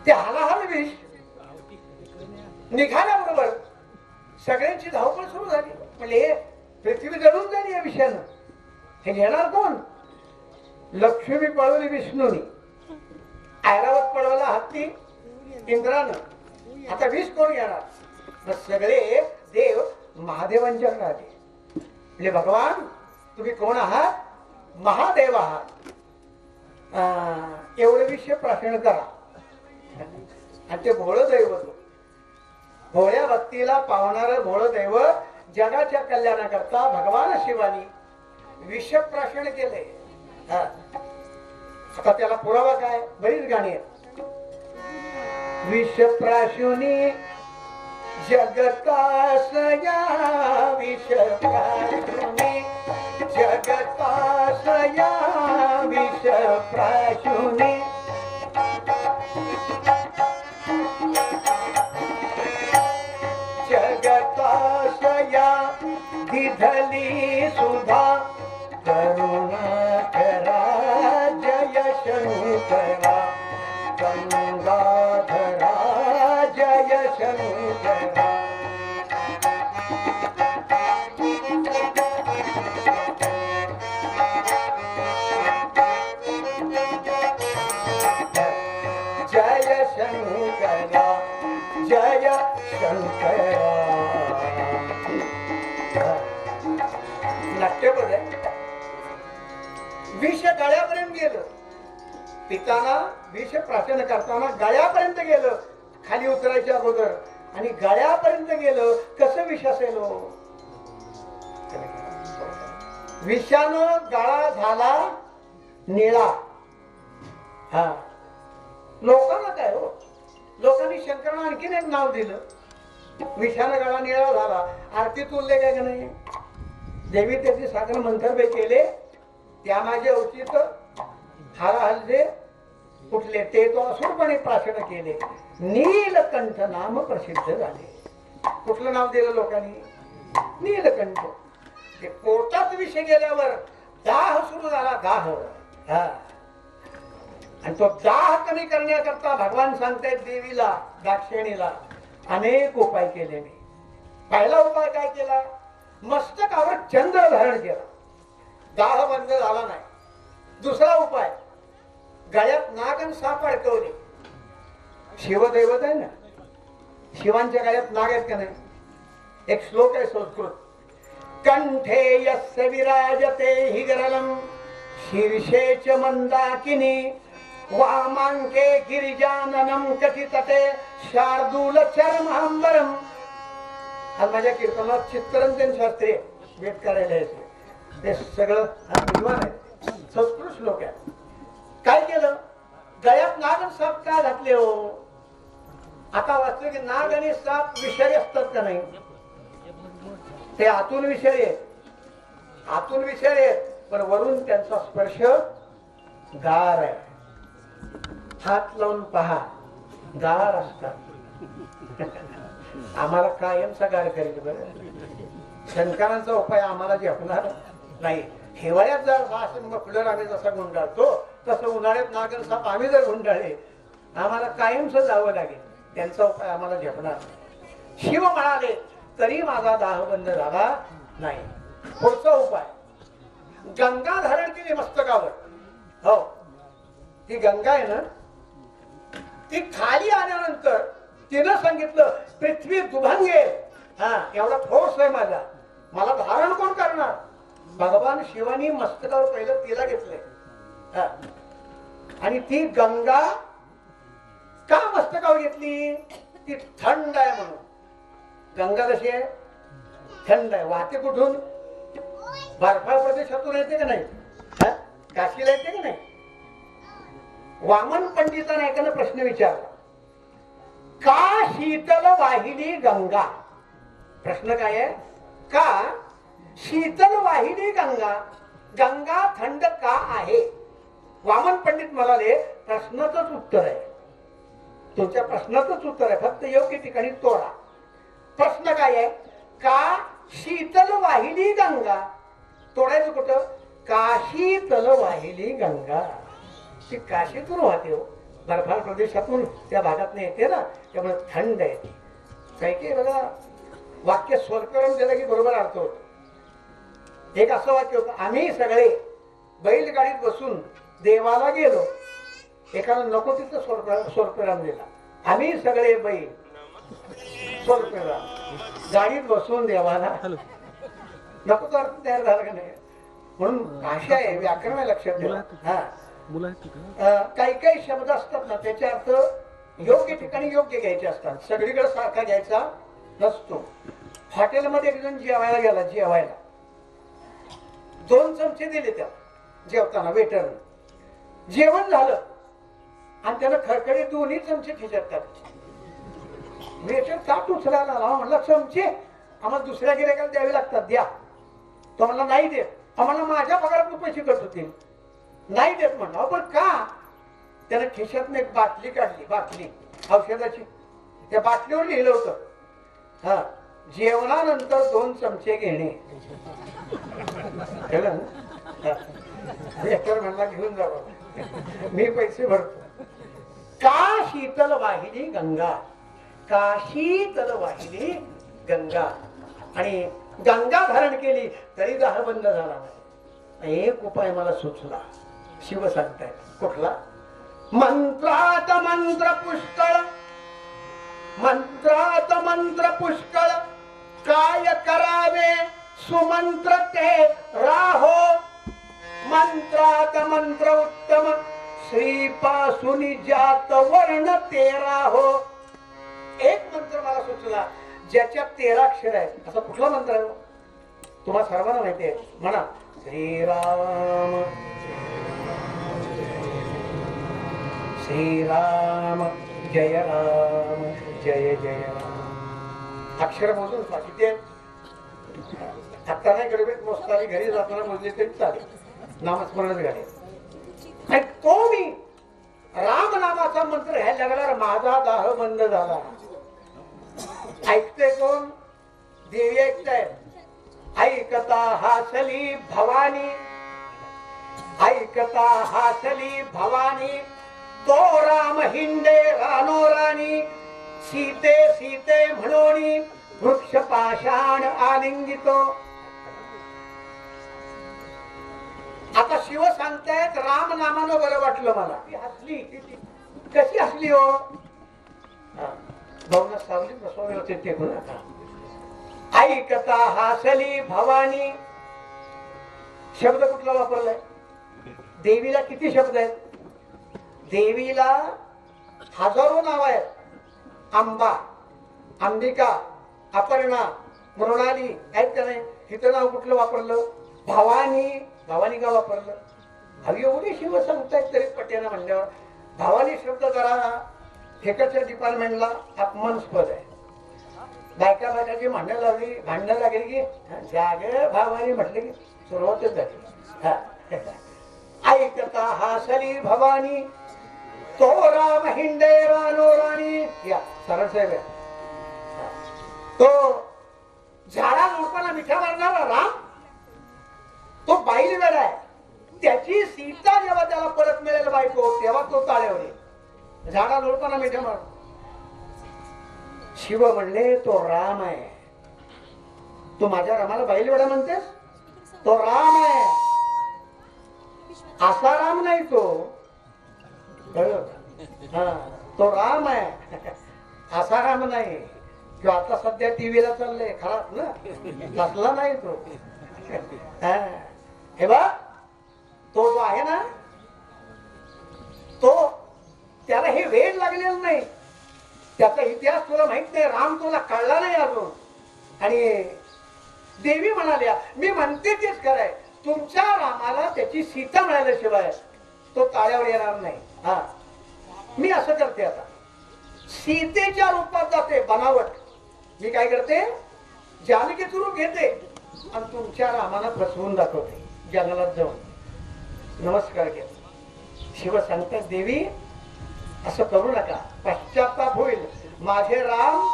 S1: ते हलाहल विष निघाल्याबरोबर सगळ्यांची धावपळ सुरू झाली. म्हणजे हे पृथ्वी जळून जाईल या विषयानं. हे घेणार कोण? लक्ष्मी पळवली विष्णूनी, ऐरावत पळवला हत्ती इंद्रानं. आता विष कोण घेणार? मग सगळे देव महादेवांच्याकडे आले. म्हणजे भगवान तुम्ही कोण आहात? महादेव आहात. एवढे विषय प्राशन करा. आणि ते भोळं दैवत, भोळ्या भक्तीला पावणारं भोळं दैव जगाच्या कल्याणाकरता भगवान शिवानी विषप्राशन केले. आता त्याला पुरावा काय? बरीच गाणी आहेत. विषप्राशुनी जगतासया, विषप्राशुनी जगतासया, विषप्राशुनी जगताशया, दिधली सुधा करुणाकरा, जय शंकरा गंगाधरा, जय शंकरा. जय शंकरा, जय शंकरा. नाट्यपद आहे. विष गळ्यापर्यंत गेलं. पिताना विष प्राशन करताना गळ्यापर्यंत गेलं, खाली उतरायच्या अगोदर. आणि गळ्यापर्यंत गेलं, कसं विष असेल? विषानं गळा झाला निळा. हा, लोकांना काय हो, लोकांनी शंकरांना आणखीन एक नाव दिलं. विषानं गळा निळा झाला. आरतीत उल्लेख आहे का नाही? देवी त्याची सागर मंथरभे केले, त्या माझे औचित हरहल्ले कुठले ते तो असुरपणे प्राशन केले. नीलकंठ नाम प्रसिद्ध झाले. कुठलं नाव दिलं लोकांनी? नीलकंठ. ते पोटात विष गेल्यावर दाह सुरू झाला. दाह. हा, आणि तो दाह कमी करण्याकरता भगवान सांगतायत देवीला, दाक्षिणीला अनेक उपाय केले. मी पहिला उपाय काय केला? मस्तकावर चंद्र धारण केला, दाह बंद झाला नाही. दुसरा उपाय, गळ्यात नाग आणि साप अडकवले. शिवदैवत आहे ना, शिवांच्या गळ्यात नाग आहेत का नाही? एक श्लोक आहे संस्कृत. कंठे यस्य विराजते हिगरलम, शीर्षे च मंदाकिनी, वामांके गिरिजाननम कटितटे, शार्दूल चर्मांबरम. आज माझ्या कीर्तनात चित्तरंजन शास्त्री भेट करायला यायचे. ते सगळं विद्वान आहे, संस्कृत श्लोक आहे. काय केलं? गळ्यात नाग आणि साप का घातले हो? आता वाचलं की नाग आणि साप विषारी असतात का नाही? ते आतून विषारी आहेत, आतून विषारी आहेत, पण वरून त्यांचा स्पर्श गार आहे. हात लावून पहा, गार असतात. आम्हाला कायमचा गार करेल. बरं, शंकरांचा उपाय आम्हाला झेपणार नाही. हिवाळ्यात जर मफलर आम्ही जसा गुंडाळतो, तसं उन्हाळ्यात नागन साप आम्ही जर गुंडाळले, आम्हाला कायमच जावं लागेल. त्यांचा उपाय आम्हाला झेपणार. शिव म्हणाले तरी माझा दाह बंद झाला नाही. पुढचा उपाय, गंगा धारण केली मस्तकावर. हो, ती गंगा आहे ना, ती खाली आल्यानंतर तिनं सांगितलं पृथ्वी दुभांगे. हा, एवढा फोर्स आहे माझा, मला धारण कोण करणार? भगवान शिवानी मस्तकावर पहिलं तिला घेतलंय हा. आणि ती गंगा का मस्तकावर घेतली? ती थंड आहे म्हणून. गंगा कशी आहे? थंड आहे. वाहते कुठून? बर्फाळ प्रदेशातून येते का नाही? काशीला येते का नाही? वामन पंडिताने एकानं प्रश्न विचारला, का शीतल वाहिनी गंगा? प्रश्न काय आहे? का शीतल वाहिनी गंगा, गंगा थंड का आहे? वामन पंडित म्हणाले, प्रश्नाचंच उत्तर आहे. तुमच्या प्रश्नाचंच उत्तर आहे, फक्त योग्य ठिकाणी तोडा. प्रश्न काय आहे? का शीतल वाहिनी गंगा. तोडायचं कुठं? काशीतल वाहिनी गंगा. ती काशीतून वाहते हो, बर्फाळ प्रदेशातून त्या भागात येते ना, त्यामुळे थंड आहे ती. काही काही बघा वाक्य स्वरकरण दिलं की बरोबर अर्थ होतो. एक असं वाक्य होतं, आम्ही सगळे बैलगाडीत बसून देवाला गेलो. एकानं नको तिथं स्वरकरण दिला. आम्ही सगळे बैल स्वरकरण गाडीत बसून देवाला, नको तो अर्थ तयार झाला का नाही? म्हणून भाषा आहे, व्याकरण आहे, लक्षात ठेवा. काही काही शब्द असतात ना, त्याचे अर्थ योग्य ठिकाणी योग्य घ्यायचे असतात, सगळीकडे सारखा घ्यायचा नसतो. हॉटेलमध्ये एक जण जेवायला गेला, जेवायला 2 चमचे दिले त्याला जेवताना वेटरने. जेवण झालं आणि त्यानं खडखडे 2 चमचे खिचत टाकले. वेटर ताट उचलायला आला, म्हणला चमचे आम्हाला दुसऱ्या गिऱ्हाईकाला द्यावे लागतात, द्या. तो म्हणला नाही देत. आम्हाला माझ्या पगारात पैसे करत होते, नाही देत म्हणला. पण का? त्यानं खिशातून एक बाटली काढली, बाटली औषधाची. त्या बाटलीवर लिहिलं होतं, हा, जेवणानंतर 2 चमचे घेणे. वेटर म्हणला घेऊन जावं, मी पैसे भरतो. का शीतल वाहिनी गंगा, का शीतल वाहिनी गंगा. आणि गंगा धारण केली तरी दाह बंद झाला नाही. एक उपाय मला सुचला, शिव सांगताय. कुठला? मंत्रात मंत्र पुष्कळ, मंत्रात मंत्र पुष्कळ, काय करावे सुमंत्र ते राहो. मंत्रात मंत्र उत्तम, श्रीपासून जात वर्ण ते राहो. एक मंत्र मला सुचला ज्याच्यात 13 अक्षर आहेत. असा कुठला मंत्र आहे? तुम्हाला सर्वांना माहिती आहे, म्हणा. श्रीराम श्रीराम जय राम जय जय राम. अक्षर मोजून किती आहेत? आता नाही गडबडीत मोजताना घरी जाताना मोजले तरी चालेल, नामस्मरणच घाले. तो मी राम नामाचा मंत्र घ्यायला लागला, माझा दाह बंद झाला. ऐकते कोण? देवी ऐकताय. ऐकता हासली भवानी, ऐकता हासली भवानी, तो राम हिंडे रानोराणी, सीते सीते म्हणोनी वृक्ष पाषाण आलिंगितो. आता शिव सांगतायत राम नामानं बरं वाटलं मला. ती हसली. कशी हसली हो? भावना सावली बसवावे होते ते पण. ऐकता हासली भवानी. शब्द कुठला वापरलाय? देवीला किती शब्द आहेत? देवीला हजारो नाव आहेत. अंबा, अंबिका, अपर्णा, मृणाली आहेत का नाही? हिचं नाव कुठलं वापरलं? भवानी. भवानी का वापरलं? हवी एवढी शिव सांगतायत तरी पट्यानं म्हणल्यावर भवानी शब्द करा ठेकाच्या डिपार्टमेंटला अपमानस्पद आहे. बायका बायकाची भांडणं लावली, भांडणं लागली की जाग भावानी म्हटले की सुरुवातच झाली. ऐकता हासली भवानी, तो राम हिंडे रानोराणी. या सरळ साहेब आहे. तो झाडा लोकांना मिठा मारणारा राम, तो बाईल वेळा आहे. त्याची सीता जेव्हा त्याला परत मिळेल बायको, तेव्हा तो ताळेवर येईल. झाडा लोकांना मिठा मार. शिव म्हणले तो राम आहे. तू माझ्या रामाला बाईल वेळा म्हणतेस? तो राम आहे. असा राम नाही तो. हा, तो राम आहे, असा राम नाही. किंवा आता सध्या टीव्हीला चाललंय खराब ना, तसला नाही तो. तुमच्या रामाला त्याची सीता मिळाल्याशिवाय तो ताळ्यावर येणार नाही. हा, मी असं करते आता, सीतेच्या रूपात जाते बनावट. मी काय करते, जानकीचं रूप घेते आणि तुमच्या रामाला फसवून दाखवते जंगलात जाऊन. नमस्कार घ्या. शिव सांगतात, देवी असं करू नका, पश्चाताप होईल. माझे राम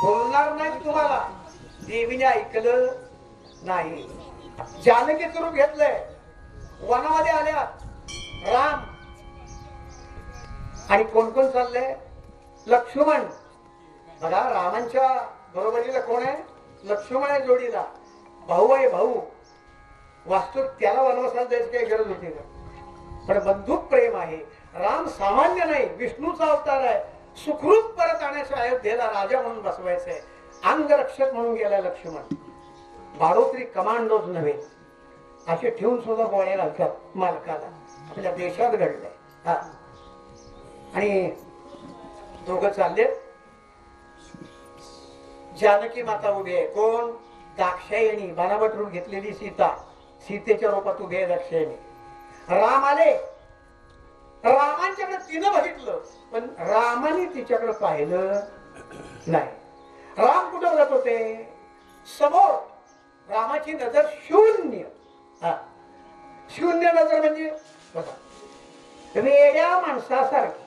S1: बोलणार नाही तुम्हाला. देवीने ऐकलं नाही. जानकीचं रूप घेतलंय, वनामध्ये आल्या राम आणि कोण कोण चाललंय, लक्ष्मण. बघा, रामांच्या बरोबरीला कोण आहे, लक्ष्मण आहे जोडीला. भाऊ आहे, भाऊ. वास्तव त्याला वनवासाला जायची काही गरज होती का, पण बंधुक प्रेम आहे. राम सामान्य नाही, विष्णूचा अवतार आहे. सुखरूप परत आणायचं, अयोध्येला राजा म्हणून बसवायचंय. अंगरक्षक म्हणून गेलाय लक्ष्मण. बारोत्री कमांडोज नव्हे असे ठेवून सुद्धा गोळ्या घालतात मालकाला. आपल्या देशात घडलंय. हा, आणि दोघं चालले. जानकी माता उभी आहे. कोण, दाक्षायणी, बनावट रूप घेतलेली सीता. सीतेच्या रूपात उभी आहे दाक्षायणी. राम आले. रामांच्याकडे तिनं बघितलं, पण रामाने तिच्याकडे पाहिलं नाही. राम कुठं बघत होते, समोर. रामाची नजर शून्य. हा, शून्य नजर म्हणजे बघा, वेड्या माणसासारखी.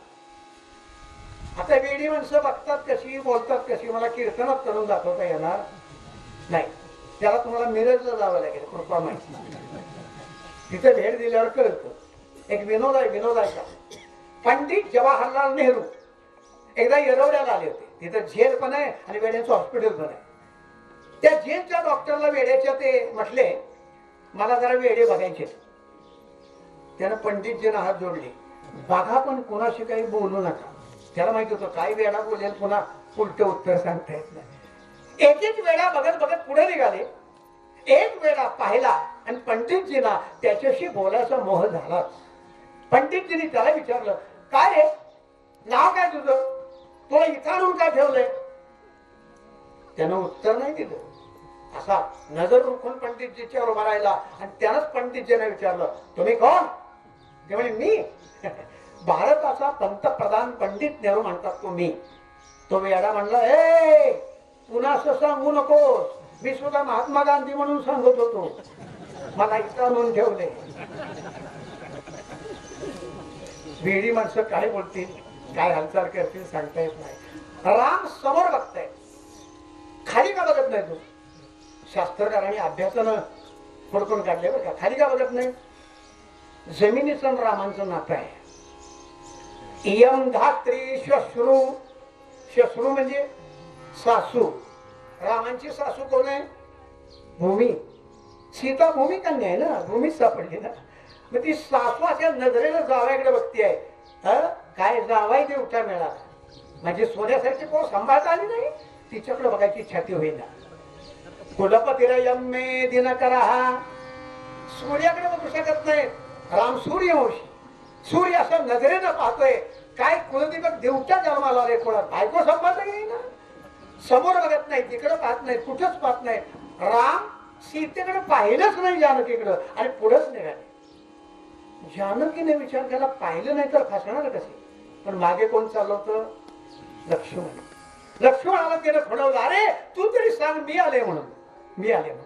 S1: आता वेडी माणसं बघतात कशी, बोलतात कशी, मला कीर्तनात करून दाखवता येणार नाही. त्याला तुम्हाला मिरजला जावं लागेल, कृपा माहिती. तिथे भेट दिल्यावर कळतं. एक विनोद आहे, विनोदाचा. पंडित जवाहरलाल नेहरू एकदा येरवड्याला आले होते. तिथं जेल पण आहे आणि वेड्यांचं हॉस्पिटल पण आहे. त्या जेलच्या डॉक्टरला वेड्याच्या ते म्हटले, मला जरा वेडे बघायचे. त्यानं पंडितजीनं हात जोडले, बघा पण कोणाशी काही बोलू नका. त्याला माहित होतं काय वेडा बोलेल, पुन्हा उलट उत्तर सांगता येत नाही. एक एक वेळा बघत बघत पुढे निघाले. एक वेळा पाहिला आणि पंडितजींना त्याच्याशी बोलायचा मोह झाला. पंडितजींनी त्याला विचारलं, काय रे, नाव काय तुझं, तुला इथं आणून काय ठेवलंय. त्यानं उत्तर नाही दिलं. असा नजर रोखून पंडितजीच्या उभा राहिला आणि त्यानंच पंडितजींना विचारलं, तुम्ही कोण. ते म्हणे, मी भारताचा पंतप्रधान पंडित नेहरू म्हणतात तुम्ही. तो वेडा म्हणला, ए पुन्हा असं सांगू नकोस, मी सुद्धा महात्मा गांधी म्हणून सांगत होतो, मला इथं आणून ठेवले. वेडी माणसं काय बोलतील, काय हालचाल करतील सांगता येत नाही. राम समोर बघताय, खाली का बघत नाही. तो शास्त्रकारांनी अभ्यासानं फोडकून काढले बरं का. खाली का बघत नाही, जमिनीचं रामांचं नातं आहे. इयम धात्री श्वश्रू. श्वश्रू म्हणजे सासू. रामांची सासू कोण आहे, भूमी. सीता भूमी कन्या आहे ना, भूमीच सापडली ना. मग ती सासू अशा नजरेला जावयाकडे बघती आहे. काय जावाई देवटा मिळाला म्हणजे सोन्यासारखी कोण सांभाळता आली नाही. तिच्याकडे बघायची छाती होईना. कुलपतिरयम्मे दिनकरा. सूर्याकडे बघू शकत नाही. राम सूर्यवंशी. सूर्य अशा नजरेनं पाहतोय. काय कुलदीपक देवच्या जन्माला आले, कोणा बायको सांभाळता येईना. समोर बघत नाही, तिकडे पाहत नाही, कुठंच पाहत नाही. राम सीतेकडे पाहिलंच नाही जानकीकडं आणि पुढंच निघाले. जानकीने विचार केला, पाहिलं नाही तर फसणार कसे. पण मागे कोण चाललं होतं, लक्ष्मण. लक्ष्मणाला त्यानं खडवलं, अरे तू तरी सांग, मी आले म्हणून, मी आले म्हणून.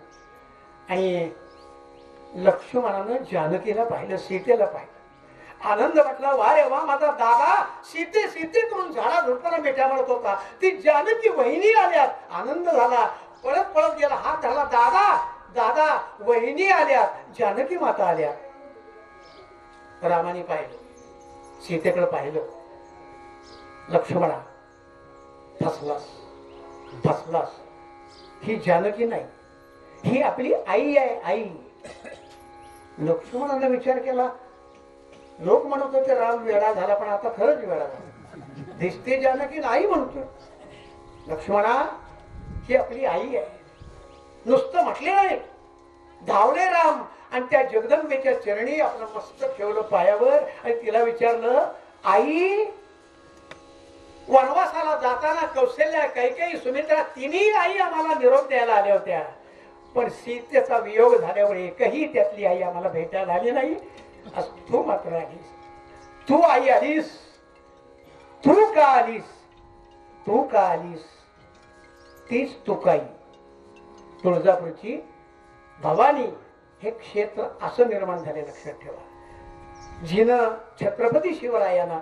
S1: आणि लक्ष्मणानं जानकीला पाहिलं, सीतेला पाहिलं. आनंद वाटला, वा रे वा, माझा दादा सीते सीते करून झाडा झुडपाला मिठ्या मारत होता, ती जानकी वहिनी आल्यात. आनंद झाला, पळत पळत गेला, हात धरला, दादा दादा वहिनी आल्यात, जानकी माता आल्या. रामाने पाहिलं, सीतेकडे पाहिलं. लक्ष्मणा फसलास, फसलास. ही जानकी नाही, ही आपली आई आहे, आई. लक्ष्मणाने विचार केला, लोक म्हणत होते राम वेडा झाला, पण आता खरंच वेडा झाला. दिसते जानकी आई म्हणतो. लक्ष्मणा ही आपली आई आहे. नुसतं म्हटले नाही, धावले राम आणि त्या जगदंबेच्या चरणी आपलं मस्तक ठेवलं पायावर आणि तिला विचारलं, आई वनवासाला जाताना कौशल्या, कैकेयी, सुमित्रा तिन्ही आई आम्हाला निरोप द्यायला आल्या होत्या, पण सीतेचा वियोग झाल्यावर एकही त्यातली आई आम्हाला भेटायला आली नाही. आज तू मात्र आलीस. तू आई आलीस. तू का आलीस? तू का आलीस? तीच तुकाई तुळजापूरची भवानी हे क्षेत्र असं निर्माण झाले. लक्षात ठेवा. जिनं छत्रपती शिवरायांना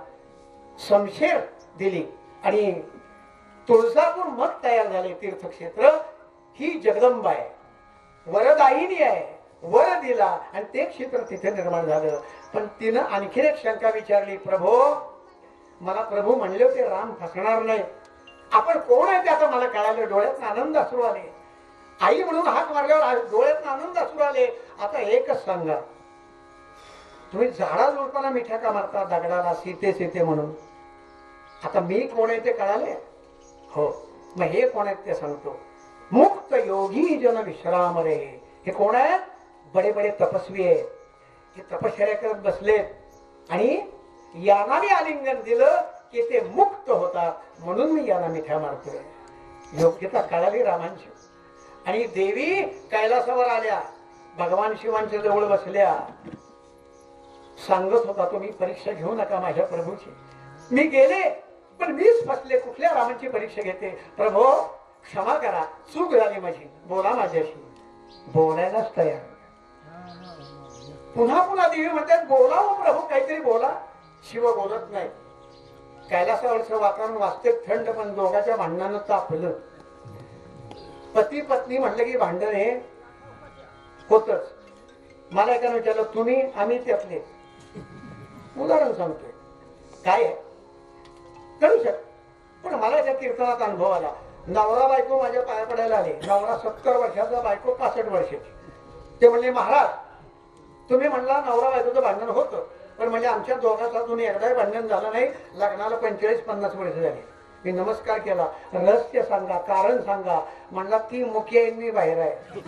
S1: समशेर दिली आणि तुळजापूर मग तयार झाले तीर्थक्षेत्र. ही जगदंबा आहे, वरदायिनी आहे. वर दिला आणि ते क्षेत्र तिथे निर्माण झालं. पण तिनं आणखी एक शंका विचारली. प्रभो, मला प्रभू म्हणले होते राम फसणार नाही. आपण कोण आहे ते आता मला कळालं. डोळ्यात आनंद अश्रू आले. आई म्हणून हात मारल्यावर डोळ्यात आनंद अश्रू आले. आता एकच सांगा, तुम्ही झाडा झुडपाला मिठा का मारता दगडाला सीते सीते म्हणून? आता मी कोण आहे ते कळाले? हो, मग हे कोण आहेत ते सांगतो. मुक्त योगी जन विश्राम रे. हे कोण आहेत? बडे बडे तपस्वी आहेत. हे तपश्चर्या करत बसलेत आणि यांना मी आलिंगन दिलं की ते मुक्त होतात, म्हणून मी यांना मिठ्या मारतोय. योग्यता कळाली रामांची. आणि देवी कैलासावर आल्या, भगवान शिवांच्या जवळ बसल्या. सांगत होता, तुम्ही परीक्षा घेऊ नका माझ्या प्रभूची. मी गेले पण मीच फसले. कुठल्या रामांची परीक्षा घेते? प्रभो क्षमा करा, चूक झाली माझी. बोला माझ्याशी. बोलायलाच तयार. पुन्हा पुन्हा देवी म्हणतात, बोला हो प्रभू, काहीतरी बोला. शिव बोलत नाही. कैलासावरचं वातावरण वास्तविक थंड, पण दोघांच्या भांडणानं तापलं. पती पत्नी म्हटलं की भांडण हे होतच. मला एकानं विचारलं, तुम्ही आम्ही त्यातले. उदाहरण सांगतोय. काय आहे करू शकत, पण मला त्या कीर्तनात अनुभव आला. नवरा बायको माझ्या पाया पडायला आले. नवरा 70 वर्षाचा, बायको 65 वर्षाची. ते म्हणले, महाराज तुम्ही म्हणला नवरा बायकोचं भांडण होतं, पण म्हणजे आमच्या दोघांचा अजून एकदाही भांडण झालं नाही. लग्नाला 45-50 वर्ष झाली. मी नमस्कार केला. रहस्य सांगा, कारण सांगा. म्हणला, ती मुखी आहे, मी बाहेर आहे.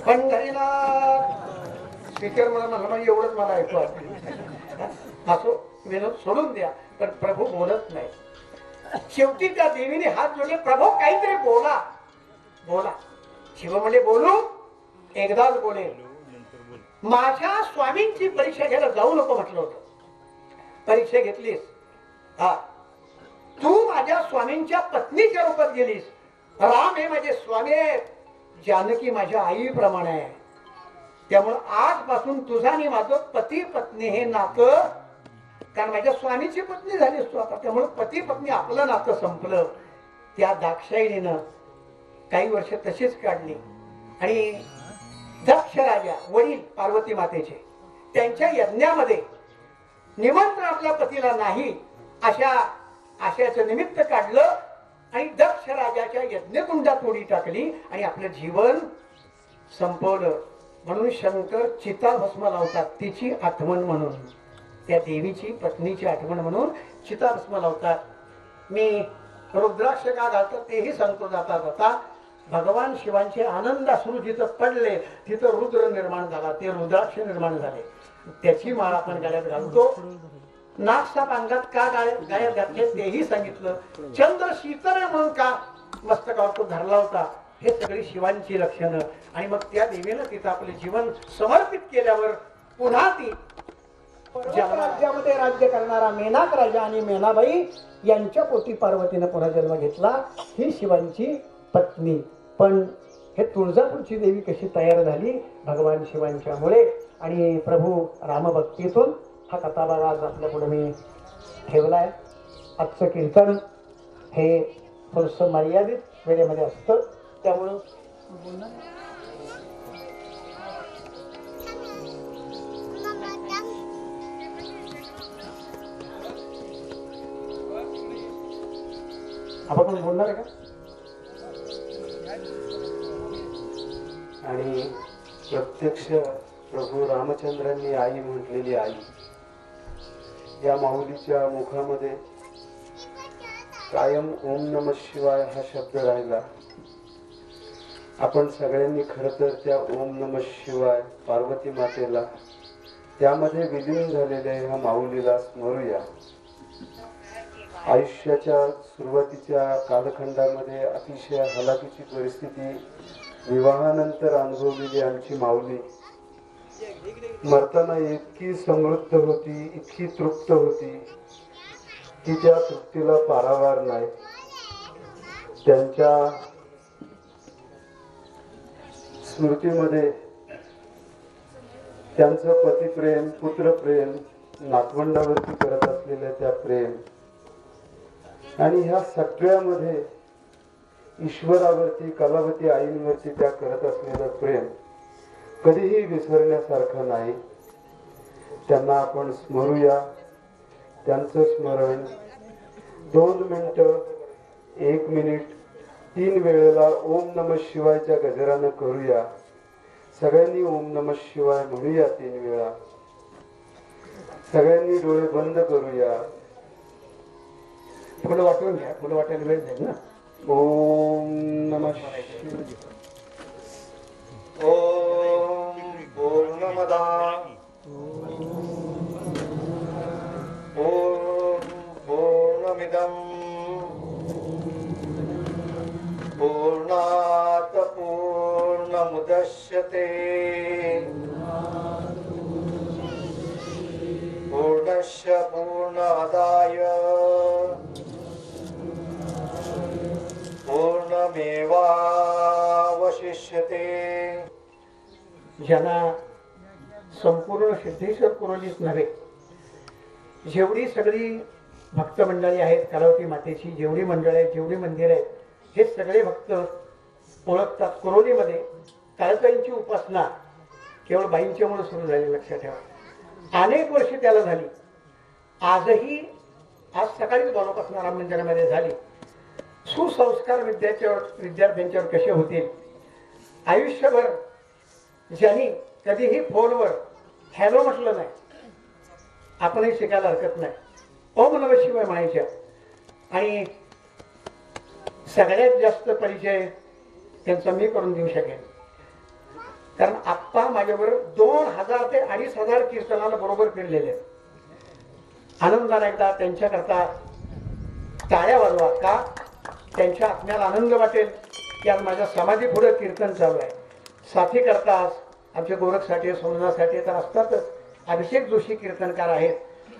S1: पंढरीनाथ स्पीकर मला म्हणलं, म्हणजे एवढंच मला ऐकू असो. विनोद सोडून द्या. पण प्रभू बोलत नाही. शेवटी त्या देवीने हात जोडले. प्रभू काहीतरी बोला. बोला. शिव म्हणजे बोलू, एकदाच बोलेल. माझ्या स्वामींची परीक्षा घ्यायला जाऊ नको म्हटलं होतं. परीक्षा घेतलीस. हा, तू माझ्या स्वामींच्या पत्नीच्या रूपात गेलीस. राम हे माझे स्वामी आहेत, जानकी माझ्या आईप्रमाणे आहे. त्यामुळे आजपासून तुझा आणि माझं पती पत्नी हे नातं, कारण माझ्या स्वामीची पत्नी झालीस तू आता, त्यामुळे पती पत्नी आपलं नातं संपलं. त्या दाक्षायणीनं काही वर्ष तशीच काढली. आणि दक्ष राजा, वडील पार्वती मातेचे, त्यांच्या यज्ञामध्ये निमंत्रण आपल्या पतीला नाही आशयाचं निमित्त काढलं आणि दक्ष राजाच्या यज्ञकुंडात उडी टाकली आणि आपलं जीवन संपवलं. म्हणून शंकर चिताभस्म लावतात, तिची आठवण म्हणून. त्या देवीची पत्नीची आठवण म्हणून चिताभस्म लावतात. मी रुद्राक्ष का घालतात तेही सांगतो जाता जाता. भगवान शिवांचे आनंद अश्रू जिथं पडले तिथं रुद्र निर्माण झाला, ते रुद्राक्ष निर्माण झाले. त्याची माळ आपण गळ्यात घालतो. नागसाप अंगात का गळ्यात घातले तेही सांगितलं. चंद्र शीतल म्हणून का मस्तकावर तो धरला होता, हे सगळी शिवांची लक्षणं. आणि मग त्या देवीनं तिथं आपले जीवन समर्पित केल्यावर पुन्हा ती राज्यामध्ये राज्य करणारा मेनाक राजा आणि मेनाबाई यांच्या पोटी पार्वतीनं पुन्हा जन्म घेतला. ही शिवांची पत्नी. पण हे तुळजापूरची देवी कशी तयार झाली? भगवान शिवांच्यामुळे. आणि प्रभू रामभक्तीतून हा कथाभाग आज आपल्या पुढे मी ठेवलाय. आजचं कीर्तन हे थोडंसं मर्यादित वेळेमध्ये असतं, त्यामुळं आपण बोलणार आहे का?
S3: आणि प्रत्यक्ष प्रभू रामचंद्रांनी आई म्हटलेली आई या माऊलीच्या मुखामध्ये कायम ओम नमः शिवाय हा शब्द राहिला. आपण सगळ्यांनी खर तर त्या ओम नमः शिवाय पार्वती मातेला त्यामध्ये विलीन झालेल्या ह्या माऊलीला स्मरूया. आयुष्याच्या सुरुवातीच्या कालखंडामध्ये अतिशय हलाखीची परिस्थिती विवाहानंतर अनुभवलेली आमची माऊली मरताना इतकी समृद्ध होती, इतकी तृप्त होती की त्या तृप्तीला पारावार नाही. त्यांच्या स्मृतीमध्ये त्यांचं पतिप्रेम, पुत्रप्रेम, नातवंडावरती करत असलेलं त्या प्रेम आणि ह्या सगळ्यामध्ये ईश्वरावरती, कलावती आईंवरती त्या करत असलेलं प्रेम कधीही विसरण्यासारखं नाही. त्यांना आपण स्मरूया. त्यांचं स्मरण 2 मिनिटं, 1 मिनिट, 3 वेळेला ओम नमः शिवायच्या गजरानं करूया. सगळ्यांनी ओम नमः शिवाय म्हणूया 3 वेळा. सगळ्यांनी डोळे बंद करूया.
S1: फुलं वाटून घ्या, फुलं वाटायला वेळ जाईल ना.
S3: ओम नमः शिवाय.
S2: ओम पूर्णमदा ओम पूर्णमिदं पूर्णात् पूर्णमुदच्यते पूर्णस्य पूर्णमादाय पूर्णमेवावशिष्यते.
S1: ज्यांना संपूर्ण सिद्धेश्वर कुरोलीच नव्हे, जेवढी सगळी भक्त मंडळी आहेत, कलावती मातेची जेवढी मंडळ आहेत, जेवढी मंदिर आहेत, हे सगळे भक्त ओळखतात. कुरोलीमध्ये काळकाईंची उपासना केवळ बाईंच्यामुळे सुरू झाली, लक्षात ठेवा. अनेक वर्षे त्याला झाली. आजही, आज सकाळीच बालोपासना राम मंदिरामध्ये झाली. सुसंस्कार विद्यार्थ्यांच्यावर कसे होतील. आयुष्यभर ज्यांनी कधीही फोनवर हॅलो म्हटलं नाही, आपणही शिकायला हरकत नाही. ओम नमः शिवाय म्हणायच्या. आणि सगळ्यात जास्त परिचय त्यांचा मी करून देऊ शकेन, कारण आप्पा माझ्याबरोबर 2000 ते 2500 कीर्तनाला बरोबर फिरलेले. आनंदाने एकदा त्यांच्याकरता टाळ्या वाजवा. का? त्यांच्या आत्म्याला आनंद वाटेल की आज माझ्या समाधी पुढे कीर्तन चालू आहे. साथी करतास आमचे गोरखसाठी, सोमनाथसाठी तर असतातच. अभिषेक जोशी कीर्तनकार आहेत.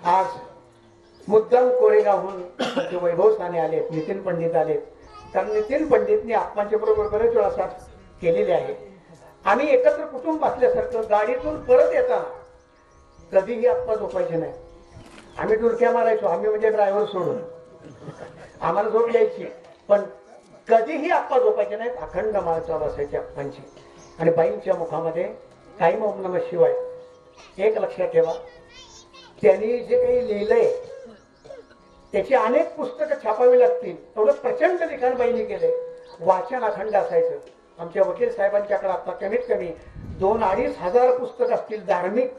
S1: आज मुद्दाम कोरेगावहून आमचे वैभव साने आलेत, नितीन पंडित आलेत. कारण नितीन पंडितनी आप्पांच्या बरोबर बरेच वेळा साथ केलेली आहे. आम्ही एकत्र कुटुंब असल्यासारखं गाडीतून परत येताना कधीही आप्पा झोपायचे नाही. आम्ही डुलक्या मारायचो, आम्ही म्हणजे ड्रायव्हर सोडून, आम्हाला झोप यायची, पण कधीही आप्पा झोपायचे नाहीत. अखंड माळ चालू असायची आप्पांची. आणि बाईंच्या मुखामध्ये कायम ओम नमः शिवाय. एक लक्षात ठेवा, त्यांनी जे काही लिहिलंय त्याची अनेक पुस्तकं छापावी लागतील, एवढं प्रचंड लिखाण बाईंनी केलंय. वाचन अखंड असायचं. आमच्या वकील साहेबांच्याकडे आता कमीत कमी 2-2.5 हजार पुस्तक असतील धार्मिक.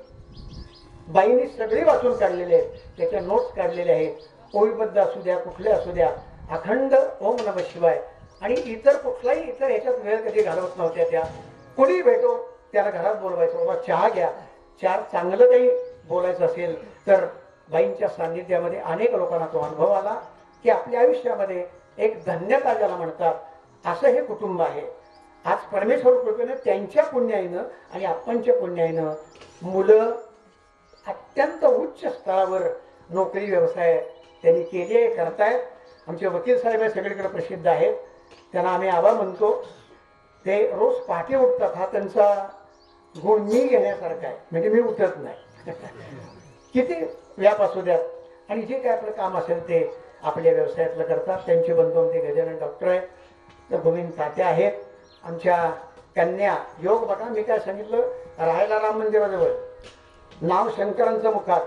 S1: बाईंनी सगळे वाचून काढलेले आहेत, त्याच्या नोट्स काढलेले आहेत. ओळीबद्ध असू द्या, कुठले असू द्या, अखंड ओम नमः शिवाय. आणि इतर कुठलाही इतर ह्याच्यात वेळ कधी घालवत नव्हत्या त्या. कुणी भेटो त्याला घरात बोलवायचं, बाबा चहा घ्या. चार चांगलं काही बोलायचं असेल तर बाईंच्या सान्निध्यामध्ये अनेक लोकांना तो अनुभव आला की आपल्या आयुष्यामध्ये एक धन्यता ज्याला म्हणतात असं हे कुटुंब आहे. आज परमेश्वर कृपेने त्यांच्या पुण्याईनं आणि आप्पांच्या पुण्याईनं मुलं अत्यंत उच्च स्तरावर नोकरी व्यवसाय त्यांनी केली आहे, करतायत. आमचे वकील साहेब सगळीकडे प्रसिद्ध आहेत, त्यांना आम्ही आभार म्हणतो. ते रोज पहाटे उठतात, हा त्यांचा गुण मी घेण्यासारखा आहे. म्हणजे मी उठत नाही किती व्याप असू द्यात, आणि जे काय आपलं काम असेल ते आपल्या व्यवसायातलं करतात. त्यांचे बंधू ते गजानन डॉक्टर आहेत, तर गोविंद तात्या आहेत. आमच्या कन्या योग बघा, मी काय सांगितलं, राहायला राम मंदिराजवळ, नाव शंकरांचं मुखात,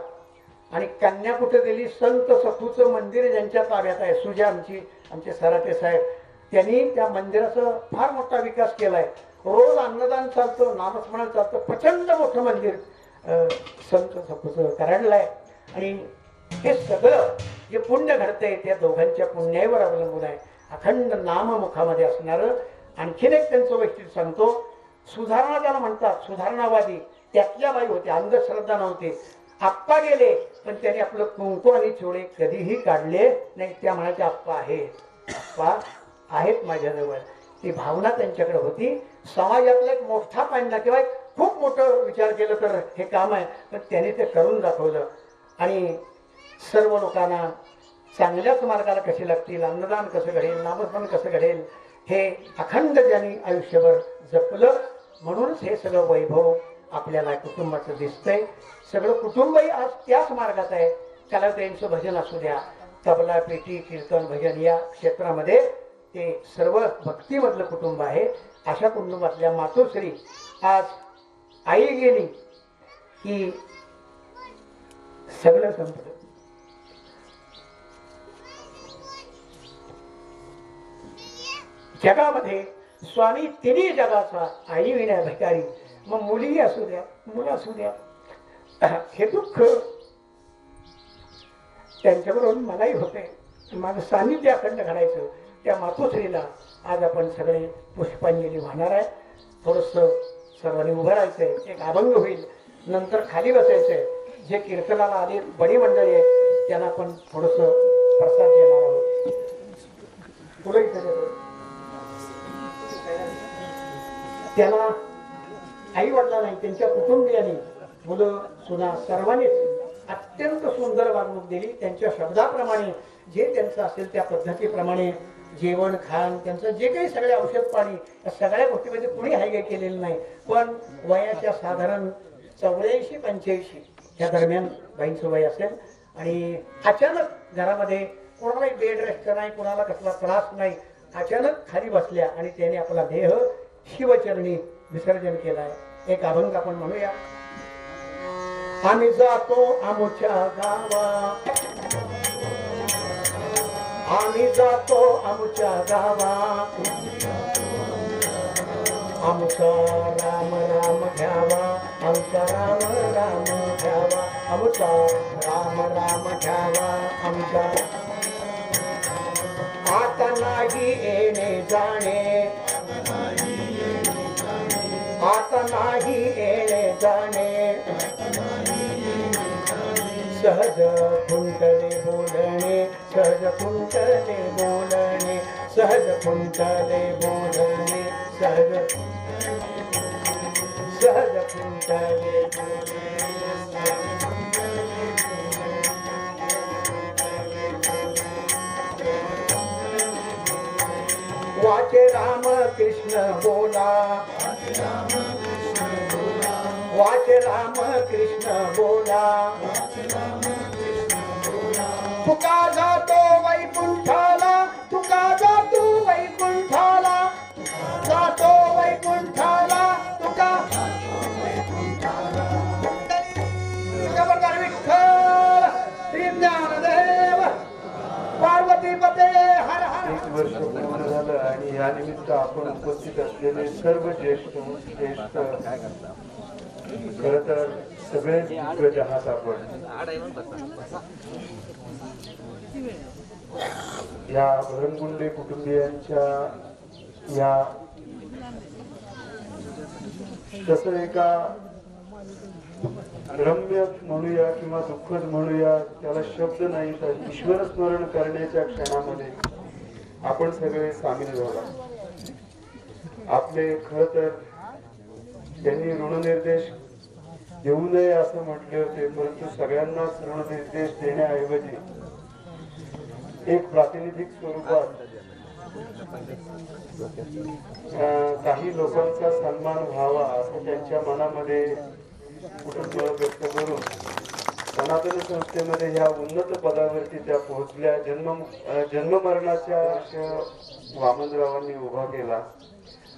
S1: आणि कन्या कुठे दिली, संत सखूचं मंदिर ज्यांच्या ताब्यात आहे, सुजा आमचे सराटे साहेब, त्यांनी त्या मंदिराचा फार मोठा विकास केलाय. रोज अन्नदान चालतं, नामस्मरण चालतं, प्रचंड मोठं मंदिर संत सखूचं कराडलं आहे. आणि हे सगळं जे पुण्य घडतंय त्या दोघांच्या पुण्यावर अवलंबून आहे. अखंड नाम मुखामध्ये असणारं. आणखीन एक त्यांचं वैशिष्ट्य सांगतो, सुधारणा ज्याला म्हणतात, सुधारणावादी, त्यातल्या बाई होते, अंधश्रद्धा नव्हते. आप्पा गेले पण त्यांनी आपलं कुंकू आणि चोळे कधीही काढले नाही. त्या म्हणायचे आप्पा आहेत, आप्पा आहेत माझ्याजवळ. ती भावना त्यांच्याकडे होती. समाजातला एक मोठा पांडा किंवा एक खूप मोठं विचार केलं तर हे काम आहे, पण त्याने ते करून दाखवलं. आणि सर्व लोकांना चांगल्याच मार्गाला कसे लागतील, अन्नदान कसं घडेल, नामस्मरण कसं घडेल, हे अखंड ज्यांनी आयुष्यभर जपलं. म्हणूनच हे सगळं वैभव आपल्याला कुटुंबाचं दिसतंय. सगळं कुटुंबही आज त्याच मार्गात आहे. कलावताईंचं भजन असू द्या, तबला, पेटी, कीर्तन, भजन या क्षेत्रामध्ये ते सर्व भक्तीमधलं कुटुंब आहे. अशा कुटुंबातल्या मातोश्री आज आई गेली की सगळं संपलं. जगामध्ये स्वामी तिन्ही जगाचा आई विना भिकारी. मग मुली असू द्या, मुलं असू द्या, हे दुःख त्यांच्याबरोबर मलाही होते. माझं सानिध्य अखंड घडायचं. त्या मातोश्रीला आज आपण सगळे पुष्पांजली वाहणार आहे. थोडस सर्वांनी उभं राहायचंय, एक अभंग होईल, नंतर खाली बसायचंय. जे कीर्तनाला आले बडी मंडळी आहेत त्यांना आपण थोडस प्रसाद देणार आहोत. तुला त्यांना आई वडला नाही, त्यांच्या कुटुंबियांनी, मुलं, सुना सर्वांनीच अत्यंत सुंदर वागणूक दिली. त्यांच्या शब्दाप्रमाणे जे त्यांचं असेल त्या पद्धतीप्रमाणे जेवण खाण, त्यांचं जे काही सगळे औषध पाणी, या सगळ्या गोष्टीमध्ये कुणी हायगाय केलेलं नाही. पण वयाच्या साधारण 84-85 या दरम्यान बाईंचं वय असेल. आणि अचानक घरामध्ये कोणालाही बेड रेस्ट नाही, कोणाला कसला त्रास नाही, अचानक खाली बसल्या आणि त्याने आपला देह शिवचरणी विसर्जन केलाय. एक अभंग आपण म्हणूया. आम्ही जातो आमुच्या गावा, आम्ही जातो आमुच्या गावा, आमचा राम राम घ्यावा, आमचा राम राम घ्यावा, आमचा राम राम घ्यावा, आमचा. आता नाही येणे जाणे, आता नाही येणे जाणे, सहज खुंटले बोलणे, सहज खुंटले बोलणे, सहज खुंटले बोलणे, सहज सहज खुंटले बोलणे. वाचे राम कृष्ण बोला, वाचे राम कृष्ण बोला, तुका जातो वैकुंठाला, तुका जातो वैकुंठाला, जातो वैकुंठाला, तुका विठ्ठल श्री ज्ञानदेव पार्वती पते हर हर.
S3: एक वर्ष पूर्ण झालं आणि या निमित्त आपण उपस्थित असलेले सर्व ज्येष्ठ श्रेष्ठ, खर तर सगळे दिग्गज आहात आपण. या भरणगुंडे कुटुंबियांच्या या तसं एका रम्य म्हणूया किंवा दुःखद म्हणूया, त्याला शब्द नाही, तर ईश्वर स्मरण करण्याच्या क्षणामध्ये आपण सगळे सामील झाला. आपले खर तर त्यांनी ऋणनिर्देश देऊ नये असं म्हटले होते, परंतु सगळ्यांनाच ऋणनिर्देश देण्याऐवजी एक प्रातिनिधिक स्वरूपात काही लोकांचा सन्मान व्हावा असं त्यांच्या मनामध्ये कुटुंब व्यक्त करून सनातन संस्थेमध्ये ह्या उन्नत पदावरती त्या पोहोचल्या. जन्ममरणाच्या वामनरावांनी उभा केला.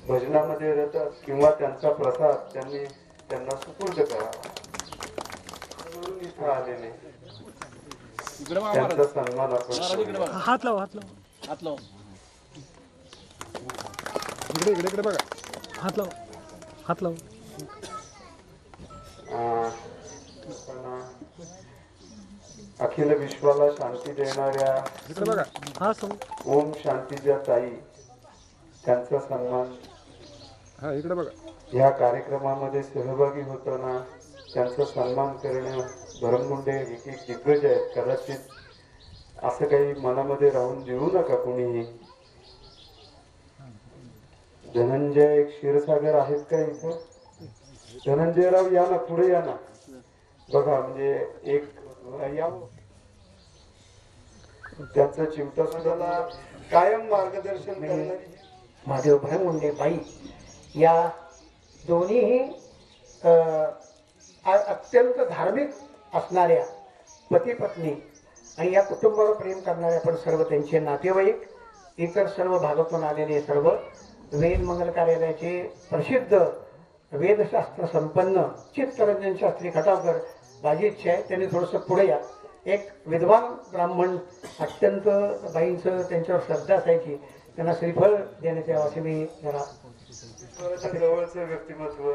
S3: भजनामध्ये रथ किंवा त्यांचा प्रसाद त्यांनी त्यांना सुपूर्द करावा म्हणून इथं आलेले त्यांचा सन्मान आपण.
S4: हात लाव, हात लाव, हात लाव, इकडे इकडे इकडे बघा, हात लाव, हात लाव.
S3: अखिल विश्वाला शांती देणाऱ्या ओम शांतीच्या ताई, त्यांचा सन्मान.
S4: इकडे बघा.
S3: या कार्यक्रमामध्ये सहभागी होताना त्यांचा सन्मान करणे. भरणगुंडे एक एक दिग्गज आहेत, कदाचित असं काही मनामध्ये राहून देऊ नका कुणीही. धनंजय क्षीरसागर आहेत का इथं? धनंजयराव या ना, पुढे या ना. बघा म्हणजे एक या त्यांचा चिमटा सुद्धा कायम मार्गदर्शन करणारी
S1: महादेवभाई मुंडे बाई या दोन्हीही अत्यंत धार्मिक असणाऱ्या पती पत्नी आणि या कुटुंबावर प्रेम करणारे आपण सर्व त्यांचे नातेवाईक, इतर सर्व भागातून आलेले सर्व वेद मंगल कार्यालयाचे प्रसिद्ध वेदशास्त्र संपन्न चित्तरंजन शास्त्री खटावकर माझी इच्छा आहे त्यांनी थोडंसं पुढे या. एक विद्वान ब्राह्मण अत्यंत बाईंचं त्यांच्यावर श्रद्धा असायची, त्यांना श्रीफळ देण्यात यावं असे मी जरा
S3: जवळचं व्यक्तिमत्व.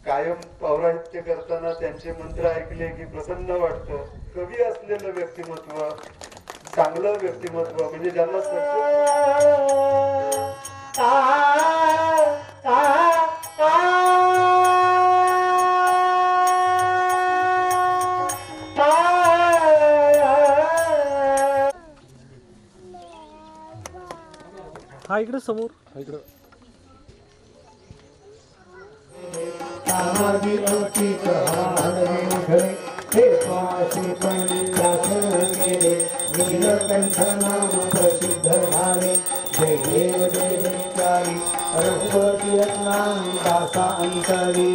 S3: कायम पौराहित्य करताना त्यांचे मंत्र ऐकले की प्रसन्न वाटतं. कवी असलेलं व्यक्तिमत्व, चांगलं व्यक्तिमत्व म्हणजे ज्यांना
S4: हा इकडे समोर, हा इकडं.
S1: हे पाशी पंडितासन केले नीलकंठनाम प्रसिद्ध झाले. जय देव जय देवचारी रघुपती रत्नाम दासा अंतरी.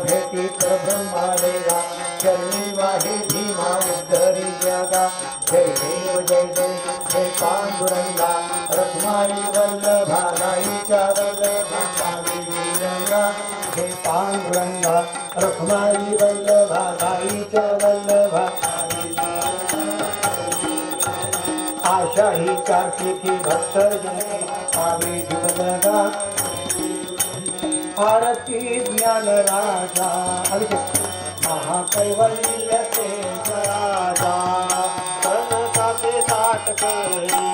S1: भेटी ब्रह्मा देवा चरणी वाहे भीमा उद्धरी जगा. जय देव जय जय जय पांडुरंगा रखमाई वल्लभा गाईच्या वल्लभा रंगा. जय पांडुरंगा रखमाई वल्लभा गाईच्या वल्लभा. आशा ही कार्तिकी भक्त जने आवे जुगलगा. आरती ज्ञान राजा महाकैवल्य ते राजा. कनकाचे साठ करी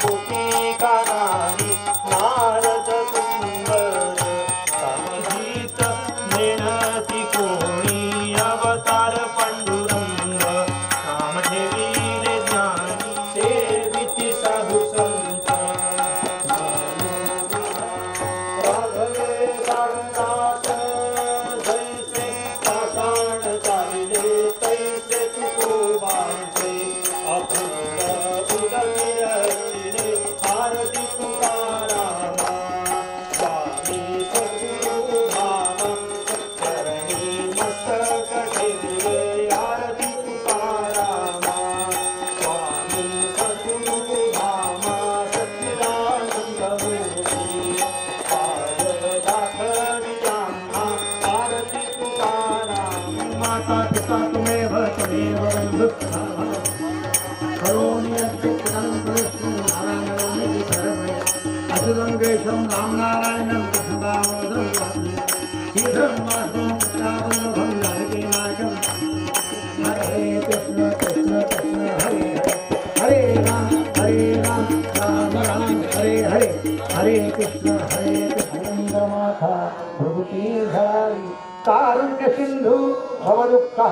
S1: गोपी कानारी नारद सुंदर समजित नेणती कोणी अवतार पांडुरंग. नामदेवी रे ज्ञानी सेविती साधू संत. राघवे सांगतात जैसे पाषाण चालले तैसे तुकोबांचे अभंग उदकिरचिले आरती तुकारामा. स्वामी सद्गुरु भामा चरणी मस्तक ठेविले आरती तुकारामा. स्वामी सद्गुरु भामा सच्चिदानंद मूर्ती दाखवी आम्हा आरती तुकाराम. माता पिता तुमेव त्वमेव बंधु करोमि चित्रं कृष्णं नारायणं सर्वया. अजुगंगेशं रामनारायणं कृष्णदामोदरं शीघ्रं माधवं रामभं नायकेनायकं. हरे कृष्ण कृष्ण कृष्ण हरे हरे हरे राम राम राम हरे हरे. हरे कृष्ण माथा प्रभुती झाली. कारुण्य सिंधू भवदुःख